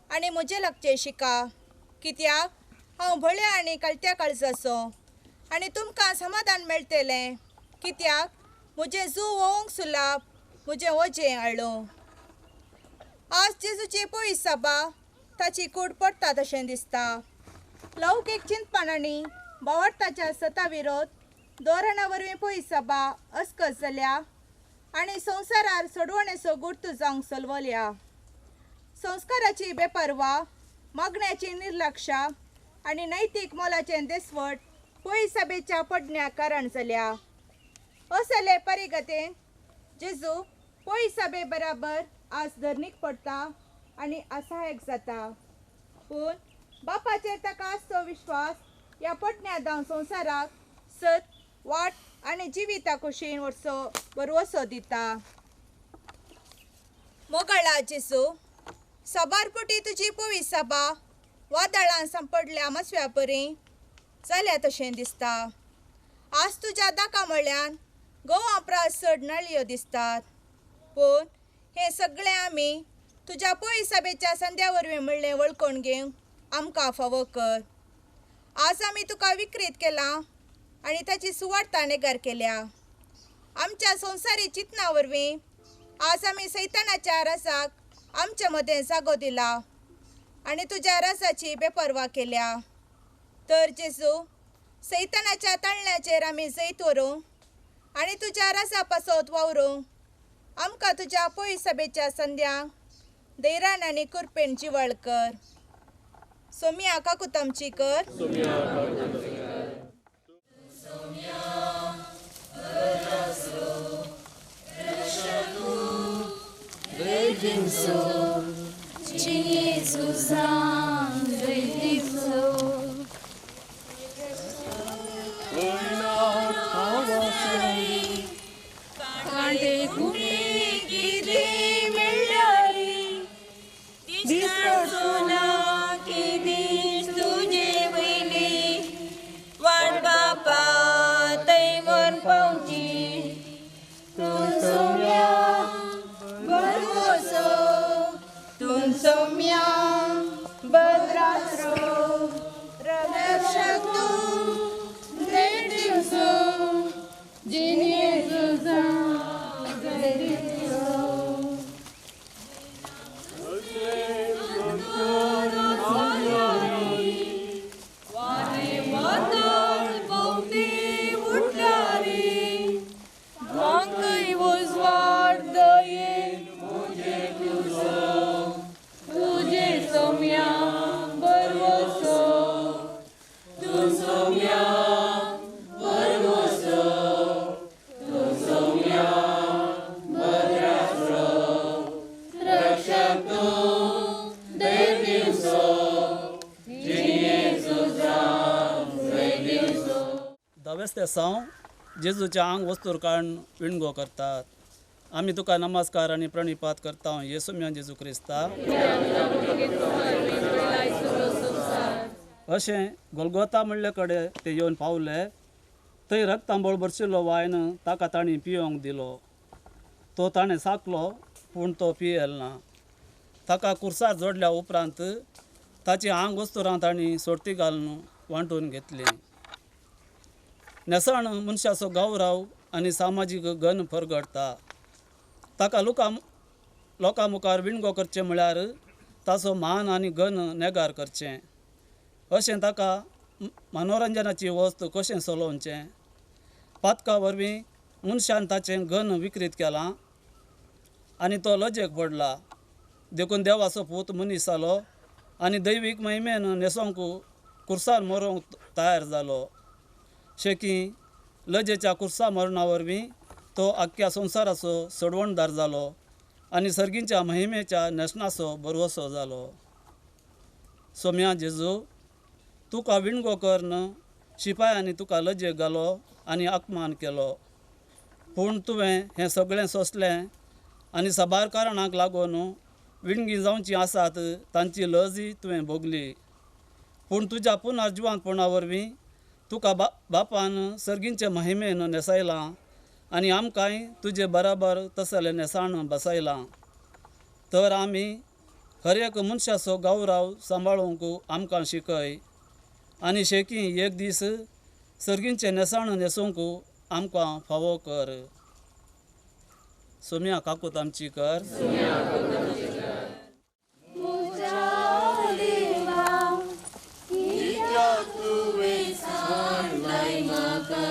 आनी म्हजे लागचे शिका, कित्याक हांव भळ्या आनी कळत्या काळजाचो आनी तुमकां समाधान मेळटलें, कित्याक म्हजे जू वोवंक सुलाब म्हजें वजें हाडलो. आज जेजूची पळय सभा ताची कूड पडटा तशें दिसता. लौकीक चिंतपणांनी भावार्थाच्या सता विरोध धोरणा वरवीं पयस सभा अस्कस जाल्या आनी संवसारार सोडवणेचो गुर्तू जावंक चलवल्या. संस्काराची बेपरवा, मागण्याची निर्लक्षा आनी नैतीक मोलाचें देसवट पयस सभेच्या पडण्याक कारण जाल्या. असले परिगतेन जेजू पयस सभे बराबर आज धरणीक पडटा आनी असहायक जाता. पूण बापाचेर ताका आसचो विश्वास ह्या पडण्या जावन संवसाराक सत, वाट आनी जिविता कुशीन बरवसो दिता. मोगळा जेजू, सबारपुटी तुजी पवीस सभा वादळान संपडल्या मसव्या परी जाल्या तशें दिसता. आज तुज्या दाका म्हळ्यान गोवा प्रास चड नळयो दिसतात. पूण हे सगळें आमी तुज्या पयस सभेच्या संद्या वरवीं म्हणलें वळखून घेवंक आमकां फावो कर. आज आमी तुका विकृत केलां आनी ताची सुवात ताणेगार केल्या. आमच्या संवसारी चिंतना वरवीं आज आमी सैतानाच्या रसाक आमचे मदें जागो दिला आनी तुज्या रसाची बेपरवा केल्या. तर जेजू, सैतानाच्या तळण्याचेर आमी जैत व्हरूंक आनी तुज्या रसा पासत वावरूंक आमकां तुज्या पयस सभेच्या संद्यांक धैर्यान आनी कृपेन जिवळ कर. सोम्या काकूत आमची कर. कांटे कुणी किती मिळाली दिसना किती तुझे वयली वाट बापा तैवर पावची तूं सोम्या बरवसो तूं सोम्या भद्रासो रक्षक तूं देव दिवसो जिने तुझा दवेस्ते साव जेजूच्या आंग वस्तूर काडून विणगो करतात. आमी तुका नमस्कार आनी प्रणिपात करता येसू म्या जेजू क्रिस्ता. अशें गोलगोता म्हणले कडेन ते येवन पावले. थंय रक्तांबळ भरशिल्लो वायन ताका तांणी पियोंक दिलो. तो ताणें साकलो पूण तो पियेल ना. ताका कुर्सार जोडल्या उपरांत ताची आंग वस्तुरां तांणी सोडती घालून वांटून घेतली. नेसण मनशाचो गौरव आनी सामाजीक गन परगडटा. ताका लोकां मुखार विणगो करचें म्हळ्यार ताचो मान आनी गन नेगार करचें. अशें ताका मनोरंजनाची वस्त कशें चलोवचें. पातका वरवीं मनशान ताचें गन विकृत केलां आनी तो लजेक पडला. देखून देवाचो पूत मनीस जालो आनी दैवीक महिमेन नेसोंक कुर्सार मरोंक तयार जालो. शेकी लजेच्या कुर्सा मरणा वरवीं तो आख्ख्या संवसाराचो सोडवणदार जालो आनी सर्गींच्या महिमेच्या नेसणाचो बरवसो जालो. सोम्या जेजू, तुका विणगो करन शिपायांनी तुका लजेक घालो आनी अपमान केलो. पूण तुवें हें सगळें सोंसलें आनी साबार कारणांक लागून विणगी जावची आसात तांची लजय तुवें भोगली. पूण तुज्या पुनर्जिवांतपणा वरवीं तुका बापान सर्गींचे महिमेन नेसयलां आनी आमकांय तुजे बराबर तसलें नेसाण बसयलां. तर आमी हर एक मनशाचो गौरव सांबाळूंक आमकां शिकय आनी शेकी एक दीस सर्गींचे नेसाण न्हेसूंक आमकां फावो कर. सोम्या काकूत आमची कर. तुवें सांगलाय म्हाका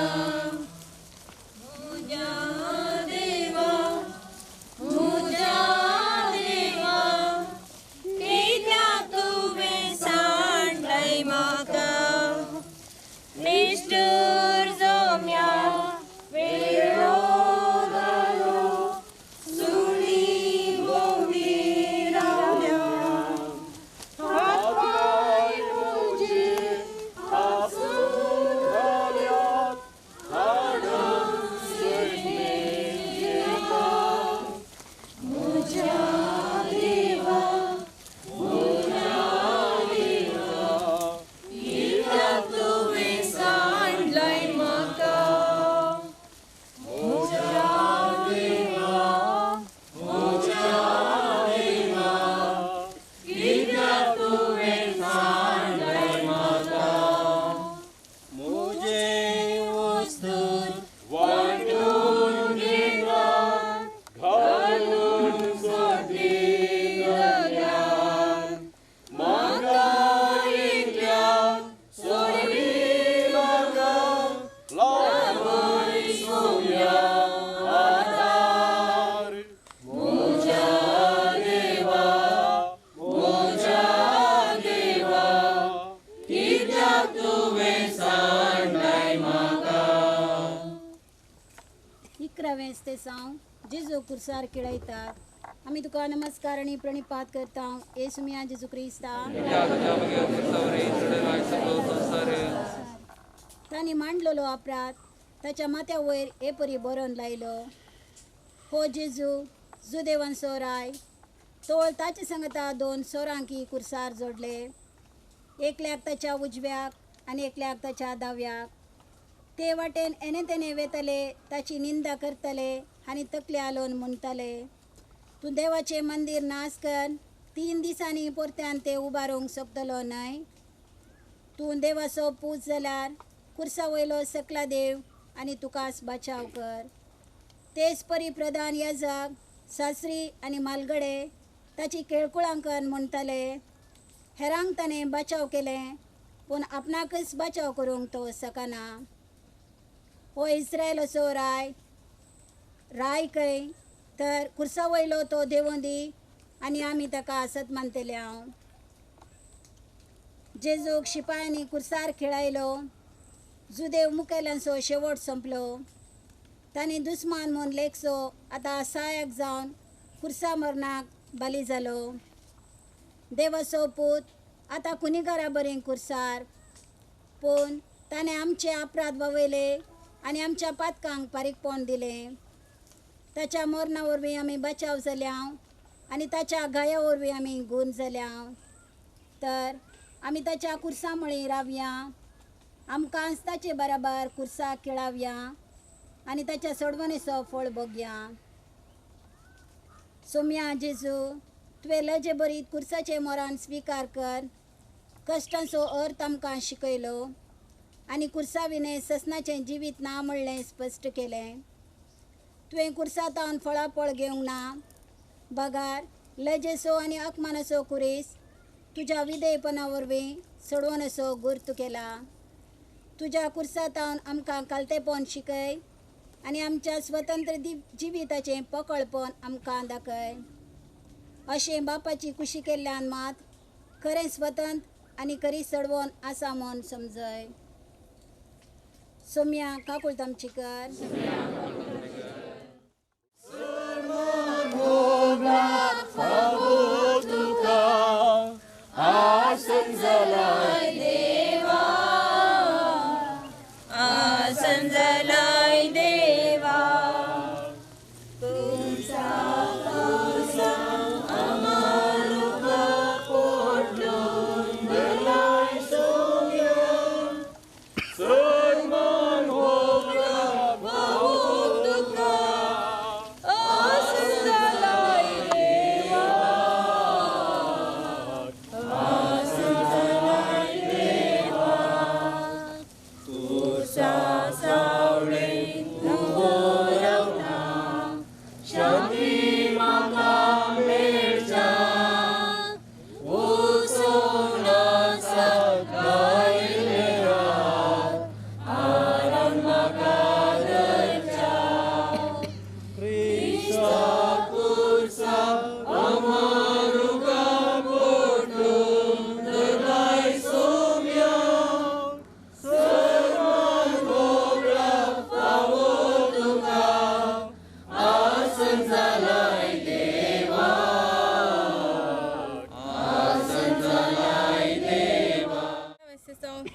ते साव जेजू कुर्सार किळयतात आमी तुका नमस्कार आणि प्रणिपात करता येसू मिया जेजू क्रिस्ता तांणी मांडलेलो अपराध ताच्या माथ्या वयर हे परी बरोवन लायलो हो जेजू जुदेवान सोराय तोळ ताचे संगता 2 सोरांकी कुर्सार जोडले एकल्याक ताच्या उजव्याक आनी एकल्याक ताच्या दाव्याक ते वाटेन एने तेने वेतले ताची निंदा करतले आनी तकले आलोवन म्हणटले तूं देवाचें मंदीर नाश कर 3 दिसांनी परत्यान ते उबारूंक शकतलो न्हय तूं देवाचो पूज जाल्यार कुर्सा वयलो सकला देव आनी तुकाच बचाव कर तेच परी प्रधान याजक सासरी आनी मालगडे ताची केळकुळांकन म्हणटले हेरांक ताणें बचाव केलें पूण आपणाकच बचाव करूंक तो सकना हो इस्रायल असो राय खंय तर कुर्सा वयलो तो देवों दी आनी आमी ताका आसत मानतले हांव जेजूक शिपायांनी कुर्सार खेळायलो जुदेव मुखेल्यांचो शेवट संपलो तांणी दुस्मान म्हूण लेखचो आतां सहाय्यक जावन कुर्सा मरणाक बली जालो देवाचो पूत आतां कुणीगारा बरें कुर्सार पूण ताणें आमचे अपराध ववयले आनी आमच्या पातकांक पारीकपण दिलें ताच्या मरणा वरवीं आमी बचाव जाल्या आनी ताच्या गाया वरवीं आमी गूण जाल्या तर आमी ताच्या कुर्सा मळी रावया आमकां ताचे बराबर कुर्सा खेळावया आनी ताच्या सोडवणेचो फळ भोगया सोम्या जेजू तुवें लजे बरीत कुर्साचे मरण स्विकार कर कश्टांचो अर्थ आमकां शिकयलो आनी कुर्सा विने ससनाचें जिवीत ना म्हणलें स्पश्ट केलें तुवें कुर्सातावन फळाफळ घेवंक ना बगार लजेचो आनी अकमानाचो कुरीस तुज्या विधेयपणा वरवीं सोडवणेचो गुर्त केला तुज्या कुर्सातावन आमकां कालतेपण शिकय आनी आमच्या स्वतंत्र जिविताचें पकळपण आमकां दाखय अशें बापाची खुशी केल्ल्यान मात खरें स्वतंत्र आनी खरी सडवण आसा म्हूण समजय सोम्या काकूळ तामची कर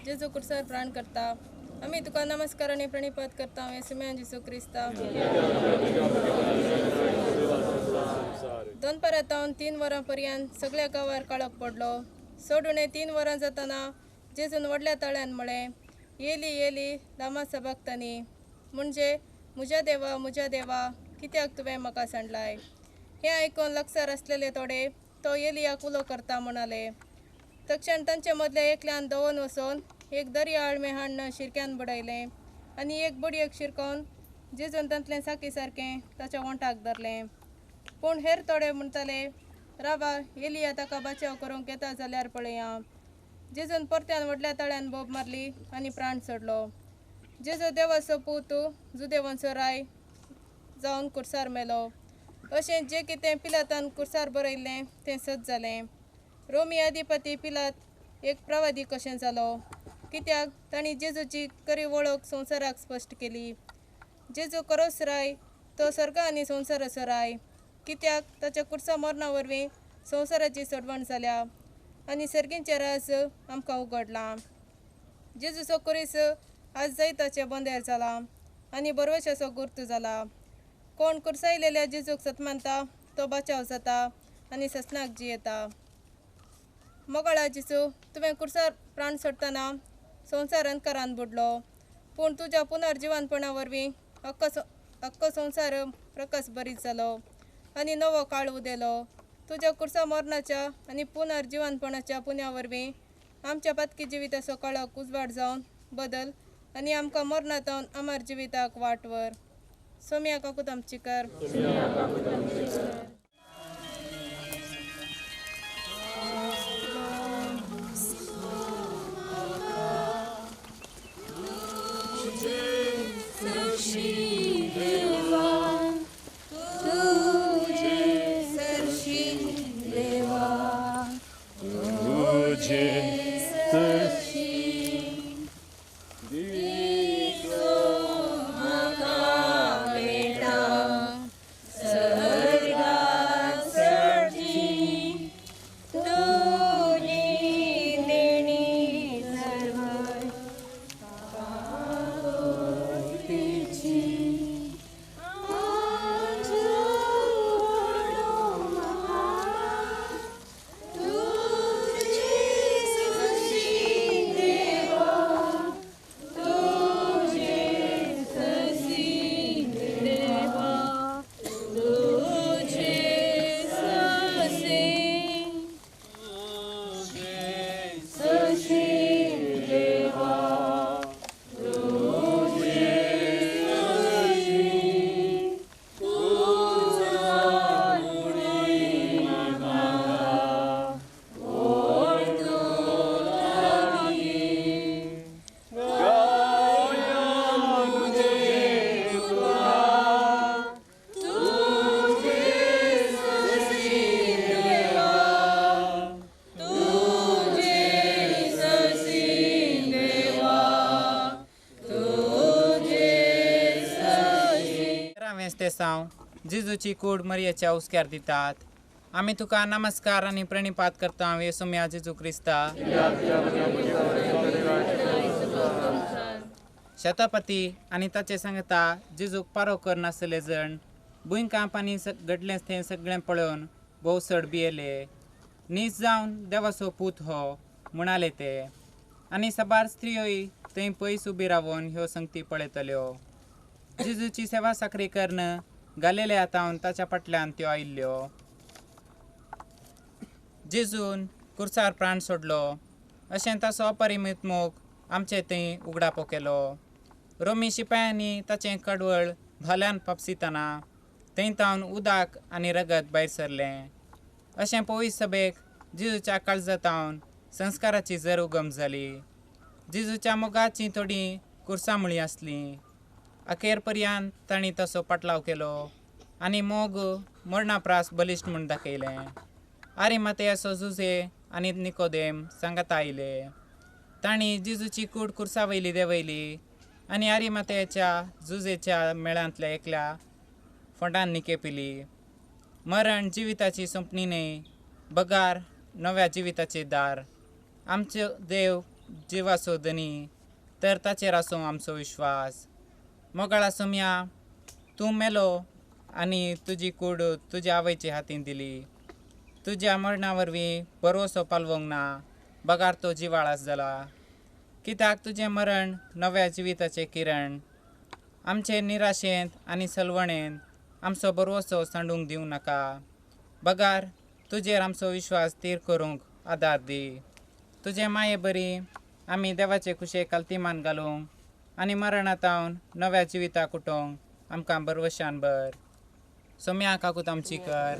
जेजू कुर्सार प्राण करता आमी तुका नमस्कार आनी प्रणिपात करता येसुम्यान जेजू क्रिस्ता दनपारांतावन 3 वरां पर्यंत सगळ्या गांवार काळोख पडलो सोडून 3 वरां जाताना जेजून व्हडल्या तळ्यान म्हळें येली येली लामा सबक्तानी म्हणजे म्हज्या देवा कित्याक तुवें म्हाका सांडलाय हें आयकून लागसार आसलेले थोडे तो येलियाक उलो करता म्हणाले तक्षण तांचे मदल्या एकल्यान दवोन वचोन एक दर्या आळमे हाडून शिरक्यान बुडयलें आनी एक बडयेक शिरकोवन जेजून तांतलें साकी सारकें ताच्या वंटाक धरलें पूण हेर थोडे म्हणटाले रावा येलिया ताका बचाव करूंक येता जाल्यार पळया जेजून परत्यान व्हडल्या तळ्यान बोब मारली आनी प्राण सोडलो जेजू देवाचो पूत जुदेवांचो राय जावन कुर्सार मेलो अशें जें कितें पिलातान कुर्सार बरयल्लें तें सत जालें रोमी अधिपती पिलात एक प्रवादी कशें जालो कित्याक तांणी जेजूची खरी वळख संवसाराक स्पश्ट केली जेजू खरोच राय तो सर्ग आनी संवसार सराय, कित्याक ताच्या कुर्सा मरणा वरवीं संवसाराची सोडवण जाल्या आनी सर्गींचे रास आमकां उगडलां. जेजूचो कुरीस आज जायताचे बंदेर जाला आनी बरवशाचो गुर्त जाला. कोण कुर्सायलेल्या जेजूक सतमानता तो बचाव जाता आनी ससनाक जियेता. मोगळा जेजू, तुवें कुर्सार प्राण सोडटना संवसार अंधकारान बुडलो, पूण तुज्या पुनर्जिवानपणा वरवीं अख्खो संवसार प्रकाश भरीत जालो आनी नवो काळ उदेलो. तुज्या कुर्सा मरणाच्या आनी पुनर्जिवानपणाच्या पुण्या वरवीं आमच्या पातकी जिविताचो कळक उजवाड जावन बदल आनी आमकां मरणांतावन अमर जिविताक वाटवर. सोम्या काकूत आमची कर. जेजूची कूड मरियेच्या उस्क्यार दितात. आमी तुका नमस्कार आनी प्रणिपात करता येसुम्या जेजू क्रिस्ता. शतपती आनी ताचे सांगता जेजूक पारो करनासले जण भुंयकांप आनी घडलें थंय सगळें पळोवन भोव चड भियेले. नीज जावन देवाचो पूत हो म्हणाले ते. आनी सबार स्त्रियोय थंय पयस उबी रावन ह्यो संगती पळयतल्यो. जेजूची सेवा साखरी करण घालेले आतावन ताच्या फाटल्यान त्यो आयिल्ल्यो. जेजून कुर्सार प्राण सोडलो अशें ताचो अपरिमीत मोग आमचे थंय उगडापो केलो. रोमी शिपायांनी ताचें कडवळ भाल्यान पापसितना थंय तावन उदक आनी रगत भायर सरलें. अशें पवित्र सभेक जेजूच्या काळजातावन संस्काराची जर उगम जाली. जेजूच्या मोगाची थोडी कुर्सामुळी आसली. अखेर पर्यंत तांणी तसो पाटलाव केलो आनी मोग मरणाप्रास बलिश्ट म्हूण दाखयलें. आरिमातेयाचो जुजे आनी निकोदेम सांगात आयले. तांणी जेजूची कूड कुर्सा वयली देंवयली आनी आरिमातेयाच्या जुजेच्या मेळांतल्या एकल्या फोंडान निकेपिली. मरण जिविताची सोंपणी न्हय, बगार नव्या जिविताचें दार. आमचो देव जिवाचो धनी, तर ताचेर आसूं आमचो विश्वास. मोगाळा सोम्या, तूं मेलो आनी तुजी कूड तुज्या आवयचे हातीन दिली. तुज्या मरणा वरवीं बरोसो पालवंक ना, बगार तो जिवाळास जाला. कित्याक तुजें मरण नव्या जिविताचें किरण. आमचे निराशेंत आनी सलवणेंत आमचो बरोसो सांडूंक दिवं नाका. बगार तुजेर आमचो विश्वास तीर करूंक आदार दी. तुजे माये बरी आमी देवाचे कुशेक काल्तिमान घालूंक आनी मरणातावन नव्या जिविताक उठोवंक आमकां बरवशान बर. सोम्या काकूत आमची कर.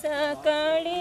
सकाळी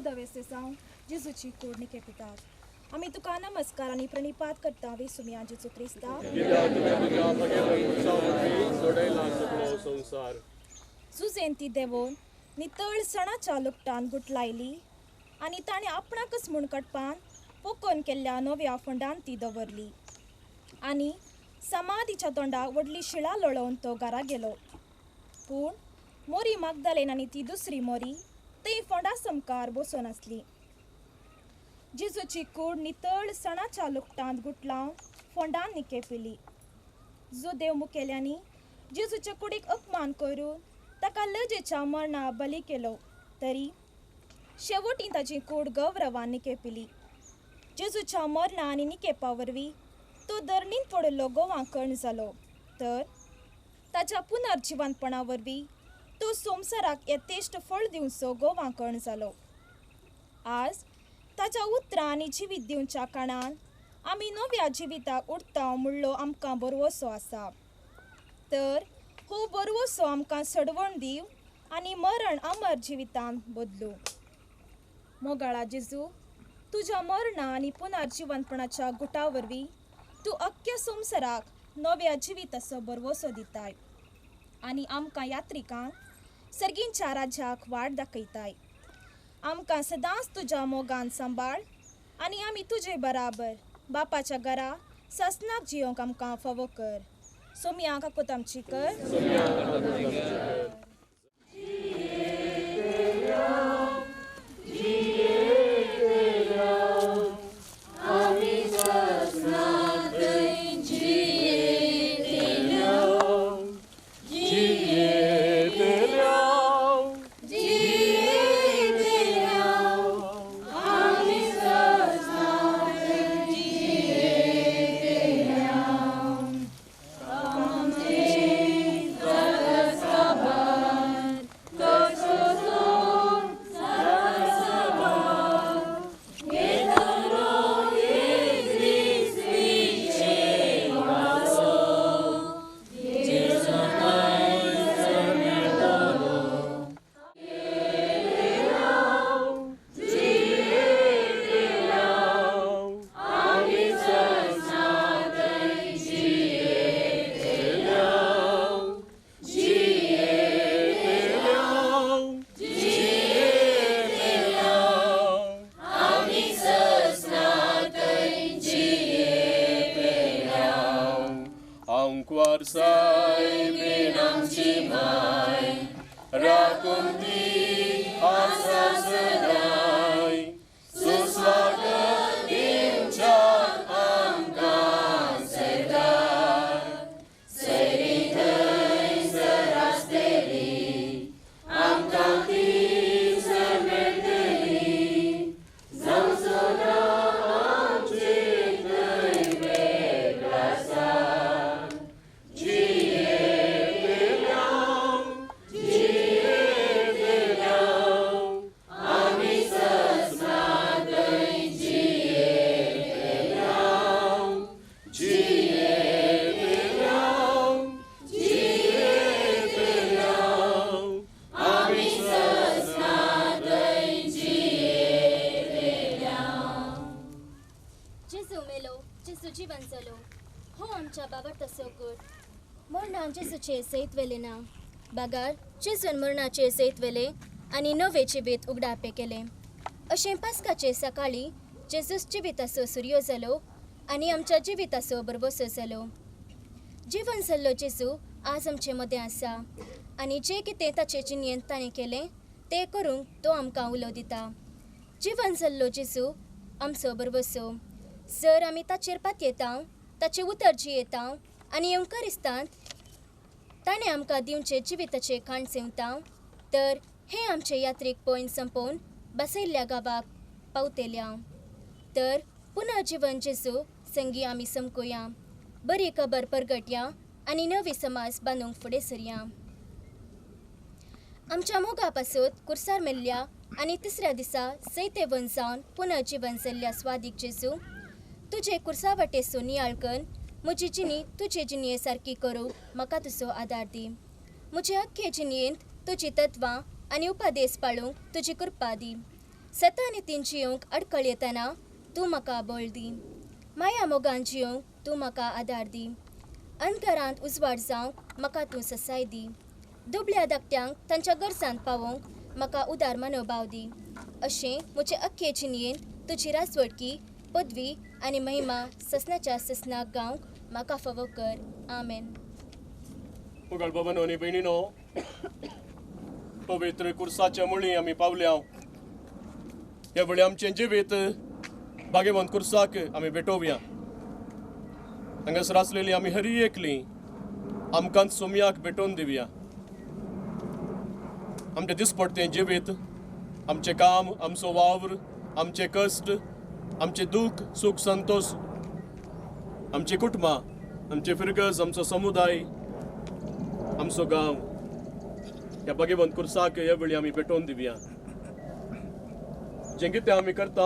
14 जावन जेजूची कोडणी केपितात आमी तुका नमस्कार आनी प्रणिपात करता वेसुमिया जेजू क्रिस्ता संसार जुजेंती देवोन नितळ सणाच्या लुकटान गुटलायली आनी ताणें आपणाकच म्हूण कटपान पोकोन केल्ल्या नव्या फंडान ती दवरली आनी समाधीच्या तोंडाक व्हडली शिळा लोळोवन तो घरा गेलो पूण मोरी मागदालेन आनी ती दुसरी मोरी थंय फोंडा समकार बसून आसली जेजूची कूड नितळ सणाच्या लुकटांत गुटलावन फोंडान निकेपिली जो देव मुखेल्यांनी जेजूच्या कुडीक अपमान करून ताका लजेच्या मरणा बली केलो तरी शेवटी ताची कूड गौरवान निकेपिली जेजूच्या मरणा आनी निकेपा वरवीं तो धरणीन पडिल्लो गोवांकण जालो तर ताच्या पुनर्जिवंतपणा वरवीं तो संवसाराक येतेश्ट फळ दिवचो गोवांकण जालो आज ताच्या उतरां आनी जिवीत दिवच्या काळान आमी नव्या जिविताक उरता म्हणलो आमकां बरवसो आसा तर हो बरवसो आमकां सडवण दिव आनी मरण अमर जिवितान बदलू मोगाळा जेजू तुज्या मरणा आनी पुनर्जिवंतपणाच्या गुटा वरवीं तूं अख्ख्या संवसाराक नव्या जिविताचो बरवसो दिताय आनी आमकां यात्रिकांक सर्गींच्या राज्याक वाट दाखयताय आमकां सदांच तुज्या मोगान सांबाळ आनी आमी तुजे बराबर बापाच्या घरा ससनाक जियोंक आमकां फावो कर सोम्या काकूत आमची कर जेजूचे सैत वेले ना बागार जेजून मरणाचे सैत वेले आनी नवे जिवीत उगडापे केले अशें पास्काचे सकाळी जेजूस जिविताचो सूर्यो जालो आनी आमच्या जिविताचो बरवसो जालो जिवन जाल्लो जेजू आज आमचे मदें आसा आनी जें कितें ताचे जिणेंत ताणें केलें तें करूंक तो आमकां उलो दिता जिवन जाल्लो जेजू आमचो बरवसो जर आमी ताचेर पातयेता ताचे उतर जियेता आनी येवकारिस्तांत ताणें आमकां दिवचे जिविताचे खाण सेवता तर हे आमचे यात्रेक पॉयंट संपोवन बसयल्ल्या गांवाक पावतेल्या तर पुनर्जीवन जेजू संगी आमी समकुया बरी खबर परगटया आनी नवी समाज बांदूंक फुडें सरया आमच्या मोगा पासून कुर्सार मेल्ल्या आनी तिसऱ्या दिसा सैतेवन जावन पुनर्जीवन जाल्ल्या स्वादीक जेजू तुजे कुर्सा वाटेसून नियाळकन म्हजी जिणी तुजे जिणये सारकी करूंक म्हाका तुजो आदार दी म्हजे अख्खे जिणयेंत तुजी तत्वां आनी उपदेश पाळूंक तुजी कृपा दी सतानी तीन जियोंक अडकळ येतना तूं म्हाका बळ दी. माया मोगान जियोंक तूं म्हाका आदार दी. अंधकारांत उजवाड जावंक म्हाका तूं ससाय दी. दुबळ्या धाकट्यांक तांच्या गरजांत पावोवंक म्हाका उदार मनोभाव दी. अशें म्हजे अख्खे जिणयेन तुजी रासवडकी, पदवी आनी महिमा ससनाच्या ससनाक गावंक म्हाका फावो कर. आमेन. मुगाळ बाबानो आनी भयणीनो, पवित्र कुर्साच्या मुळी आमी पावल्या. ह्या वेळी आमचें जिवीत भाग्यवंत कुर्साक आमी भेटोवया. हांगासर आसलेली आमी हरी एकली आमकां सोमयाक भेटोवन दिवया. आमचें दिसपडतें जिवीत, आमचें काम, आमचो वावर, आमचे कश्ट, आमचे दूख सुख संतोष, आमची कुटुंबां, आमचे फिरगज, आमचो समुदाय, आमचो गांव ह्या भाग्यवंत कुर्साक ह्या वेळी आमी भेटोवन दिवया. जें कितें आमी करता,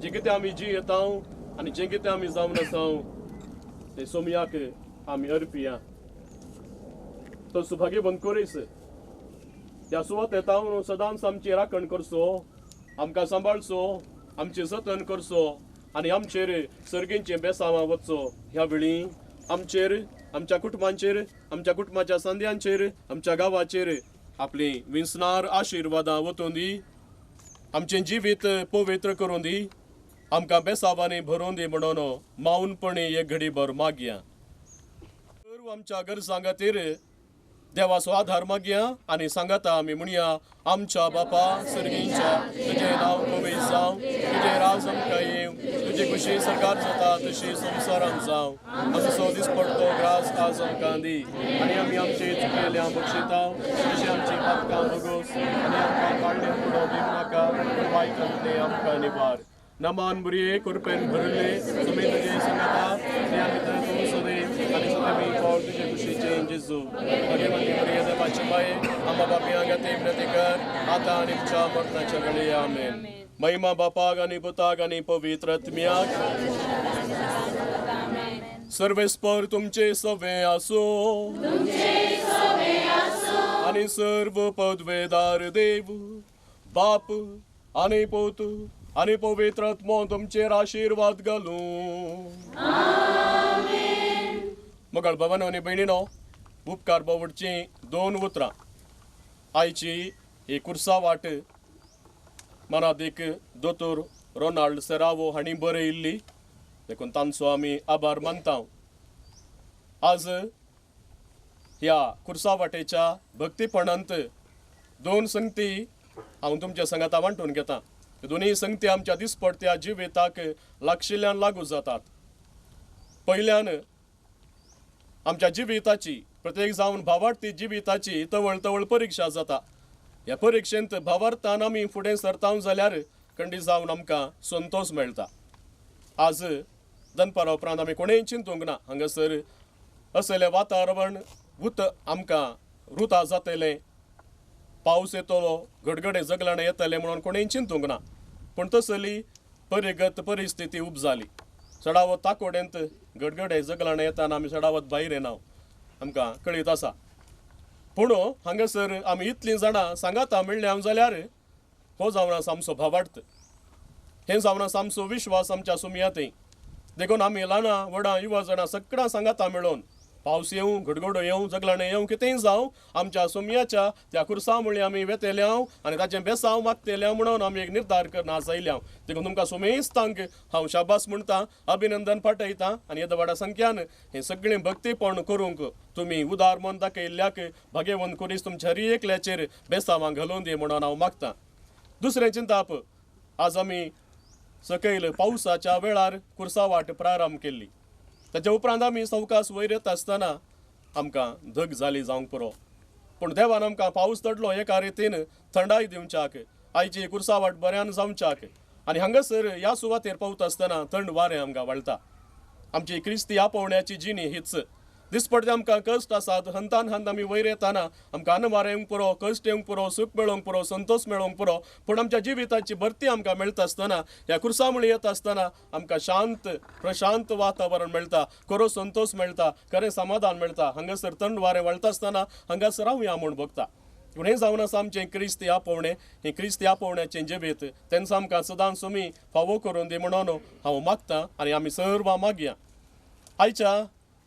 जें कितें आमी जियेता आनी जें कितें आमी जावन आसा तें सोमयाक आमी अर्पिया. तो सुभाग्यवंत कोरीस ह्या सुवात येता सदांच आमची राखण करचो, आमकां सांबाळचो, आमचें जतन करचो आनी आमचेर सर्गेंचें बेसांवां वचचो. ह्या वेळी आमचेर, आमच्या कुटुंबांचेर, आमच्या कुटुंबाच्या संद्यांचेर, आमच्या गांवाचेर आपली विंसणार आशिर्वादां वतून दी. आमचें जिवीत पवित्र करून दी. आमकां बेसांवांनी भरोवन दी म्हणून माऊनपणी एक घडीभर मागया. आमच्या गरजां खातीर देवाचो आधार मागया आनी सांगाता आमी म्हणया, आमच्या बापा सर्गींच्या, तुजें नांव पवित्र जावं, तुजें राज आमकां येवं, तुजी खुशी सरकार जाता तशी संवसारांत जावं. आमचो दिसपडटो ग्रास आज आमकां दी आनी आमी आमचे चुकलेल्यांक बक्षिता तशी आमची पातकां भोगोस आनी आमकां काडले पुडो दिवं नाका, पूण वायटांतले आमकां निवार. नमान बुरये कुरपेन भरले तुमी तुजे सांगाता ते आमी तूं सदे आनी सदां पावल तुजे खुशीचें जेजू. भगवंती मरिये देवाची माये, आम्हा बापयां खातीर विनंती कर, आतां आनी आमच्या मरणाच्या घडये. आमेन. महिमा बापाक आनी पुताक आनी पवित्र आत्म्याक. सर्वेस्पर तुमचे सवे आसो आनी सर्व पदवेदार देव बाप आनी पोत आनी पवित्र आत्मो तुमचेर आशिर्वाद घालूं. मोगाळ बाबानो आनी भयणीनो, उपकार बावडची 2 उतरां. आयची ही कुर्सा वाट मनात एक दोतोर रोनाल्ड सेरावो हांणी बरयल्ली, देखून तांचो आमी आभार मानता. आज ह्या कुर्सा वाटेच्या भक्तीपणांत 2 संगती हांव तुमच्या सांगाता वांटून घेता. दोनूय संगती आमच्या दिसपडत्या जिविताक लागशिल्ल्यान लागू जातात. पयल्यान आमच्या जिविताची, प्रत्येक जावन भावार्थी जिविताची तवळ तवळ परीक्षा जाता. ह्या परीक्षेंत भावार्थान आमी फुडें सरता जाल्यार खंडीत जावन आमकां संतोष मेळटा. आज दनपारा उपरांत आमी कोणेय चिंतूंक ना, हांगासर असलें वातावरण उत आमकां रुता जातलें, पावस येतलो, गडगडे जगलाणे येतले म्हणून कोणेय चिंतूंक ना. पूण तसली परिगत परिस्थिती उपजाली. चडावत ताकोडेंत गडगडे जगलाणे येताना आमी चडावत भायर येना, आमकां कळीत आसा. पूण हांगासर आमी इतलीं जाणां सांगाता मेळ्ळ्या जाल्यार हो जावन आसा आमचो भावार्थ. हें जावन आसा आमचो विश्वास आमच्या सुमयातय. देखून आमी ल्हानां व्हडां युवा जाणां सगळ्यां सांगाता मेळोवन पावस येवं, गडगडो येवं, जगलाणे येवं, कितेंय जावं, आमच्या सुमयाच्या त्या कुर्सा मुळे आमी वेतेल्या आनी ताचें बेसांव मागतेल्या म्हणून आमी एक निर्धार करना आसयल्या. देखून तुमकां सुमेस्तांक हांव शाबास म्हणटा, अभिनंदन पाठयतां आनी येद्या व्हडा संख्यान हें सगळें भक्तीपण करूंक तुमी उदार मन दाखयल्ल्याक भाग्यवंत कोरीस तुमच्या हरी एकल्याचेर बेसांवां घालून दी म्हणून हांव मागतां. दुसरें चिंताप, आज आमी सकयल पावसाच्या वेळार कुर्सा वाट प्रारंभ केल्ली. ताच्या उपरांत आमी सवकास वयर येता आसतना आमकां धग जाली जावंक पुरो. पूण देवान आमकां पावस तडलो एका रितीन थंडाय दिवच्याक, आयची कुर्सा वाट बऱ्यान जावच्याक आनी हांगासर ह्या सुवातेर पावता आसतना थंड वारें आमकां वळटा. आमची क्रिस्ती आपोवण्याची जिणी हीच. दिसपडटे आमकां कश्ट आसात, हंतान हंत आमी वयर येताना आमकां अन्न वारें येवंक पुरो, कश्ट येवंक पुरो, सूख मेळोवंक पुरो, संतोष मेळोवंक पुरो. पूण आमच्या जिविताची भरती आमकां मेळटा आसतना, ह्या कुर्सा मुळे येता आसतना आमकां शांत प्रशांत वातावरण मेळटा, खरो संतोष मेळटा, खरें समाधान मेळटा. हांगासर थंड वारें वळटा आसतना हांगासर रावया म्हूण भोगता. पूण हें जावन आसा आमचें क्रिस्त ह्या पोवणें हें क्रिस्त ह्या पोवण्याचें जेबेत तेंच आमकां सदांच तुमी फावो करून दी म्हणून हांव मागतां आनी आमी सर्वां मागया. आयच्या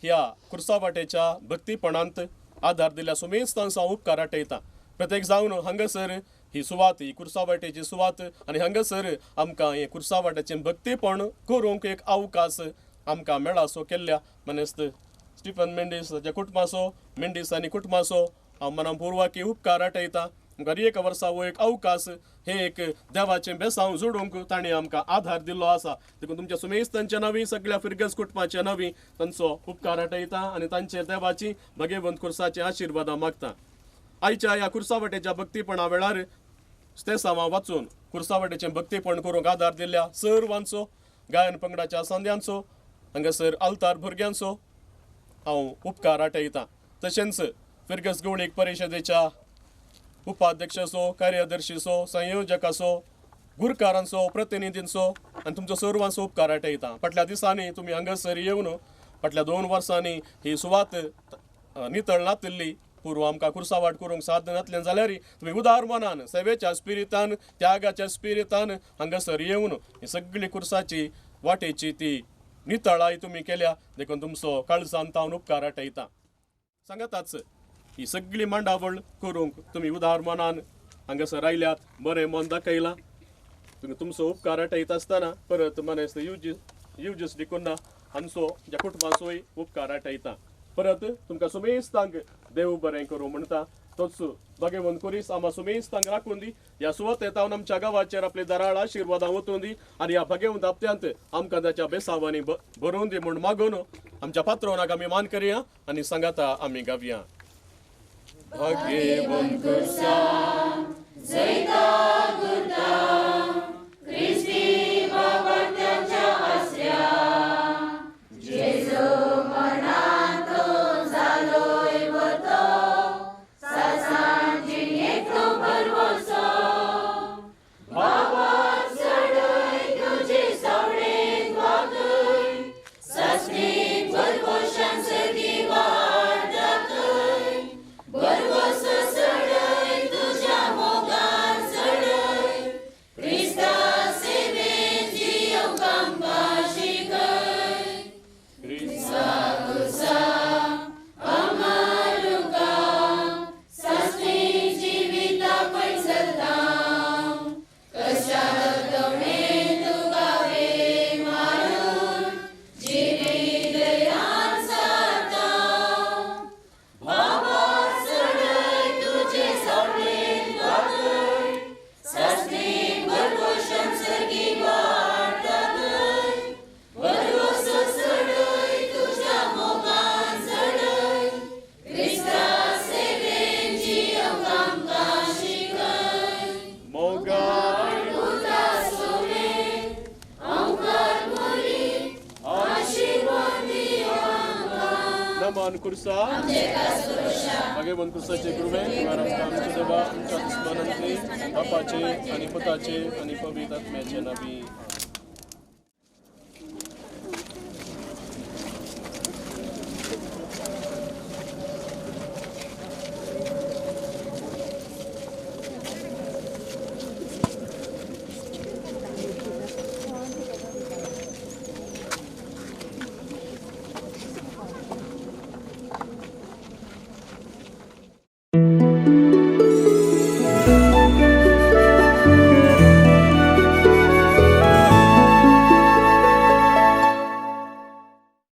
ह्या कुर्सा वाटेच्या भक्तीपणांत आदार दिल्या सुमेस्तांचो हांव उपकार आठयतां. प्रत्येक जावन हांगासर ही सुवात ही कुर्सा वाटेची सुवात आनी हांगासर आमकां हें कुर्सा वाट्याचें भक्तीपण करूंक एक अवकाश आमकां मेळ्ळा सो केल्ल्या मनेस्त स्टिफन मेंडीसाच्या कुटुंबाचो मेंडीस आनी कुटुंबाचो हांव मनपूर्वक उपकार आठयतां. आमकां एक वर्सा हो एक अवकाश हे एक देवाचें बेसांव जोडूंक ताणें आमकां आधार दिल्लो आसा. देखून तुमच्या सुमेस्तांच्या नवी सगळ्या फिरगस कुटुंबाच्या नवी तांचो उपकार आठयतां आनी तांचे देवाची भगवंत कुर्साचे आशिर्वादां मागतां. आयच्या ह्या कुर्सा वाटेच्या भक्तीपणा वेळार स्तेसांवां वाचून कुर्सा वाटेचें भक्तीपण करूंक आदार दिल्ल्या सर्वांचो गायन पंगडाच्या संद्यांचो हांगासर आल्तार भुरग्यांचो हांव उपकार आठयतां. तशेंच फिरगस गवळीक परिशदेच्या उपाध्यक्षाचो कार्यदर्शीचो संयोजकाचो गुरकारांचो प्रतिनिधींचो आनी तुमचो सर्वांचो उपकार आठयतां. फाटल्या दिसांनी तुमी हांगासर येवन फाटल्या 2 वर्सांनी ही सुवात नितळ नातिल्ली पूर्व आमकां कुर्सावाट करूंक साद नातलें जाल्यार तुमी उदार मनान सेवेच्या स्पिरितान त्यागाच्या स्पिरितान हांगासर येवन ही सगळी कुर्साची वाटेची ती नितळाय तुमी केल्या. देखून तुमचो काळजांत हांव उपकार आठयतां. सांगाताच ही सगळी मांडावळ करूंक तुमी उदार मनान हांगासर आयल्यात, बरें मन दाखयलां. तुमी तुमचो उपकार आठयता आसतना परत मनेस्त युजीस डिकुन्ना हांचो ज्या कुटुंबाचोय उपकार आठयतां. परत तुमकां सुमेस्तांक देव बरें करूं म्हणटा. तोच भगवंत कुरीस आम्हा सुमेस्तांक राखून दी. ह्या सुवात येतावन आमच्या गांवाचेर आपले दराळ आशिर्वादां वचून दी आनी ह्या भगवंत हप्त्यांत आमकां ताच्या बेसावांनी भरोवन दी म्हूण मागून आमच्या पात्रोनाक आमी मान करया आनी सांगाता आमी गावया. भगवंत कुर्सा जैता गुरता क्रिस्ती वावरत्याच्या आसऱ्या जेजो मरणांतो जालोय वतो सासान जिणेंतलो भरवोसो भावात चडय तुजे सावळेंत वागय सासणेंत भरवोशान सर्गी वाड दाखय भरवोसो चडय तुज्या मोगान चडय क्रिस्ता सेवेंत जियोंक आमकां शिकय क्रिस्ता कुर्सा आम्हा लोकांक सासणी जिविता पै चलतां कशा गवणें तुका वे मारून जिणे दयान सारतां भावा चडय तुजे सावळेंत वागय सासणेंत भरवोशान सर्गी वाड दाखय भरवोसो चडय तुज्या मोगान चडय क्रिस्ता सेवेंत जियोंक आमकां शिकय मोगान उदा सोवे ओंकार मोरी आशिर्वाद दी आमकां नमन कुर्सा भगवंत कुर्साचे कृपे आमच्या देवा आमच्या दुस्मानांतले बापाचे आनी पुताचे आनी पवित्र आत्म्याचे नावी.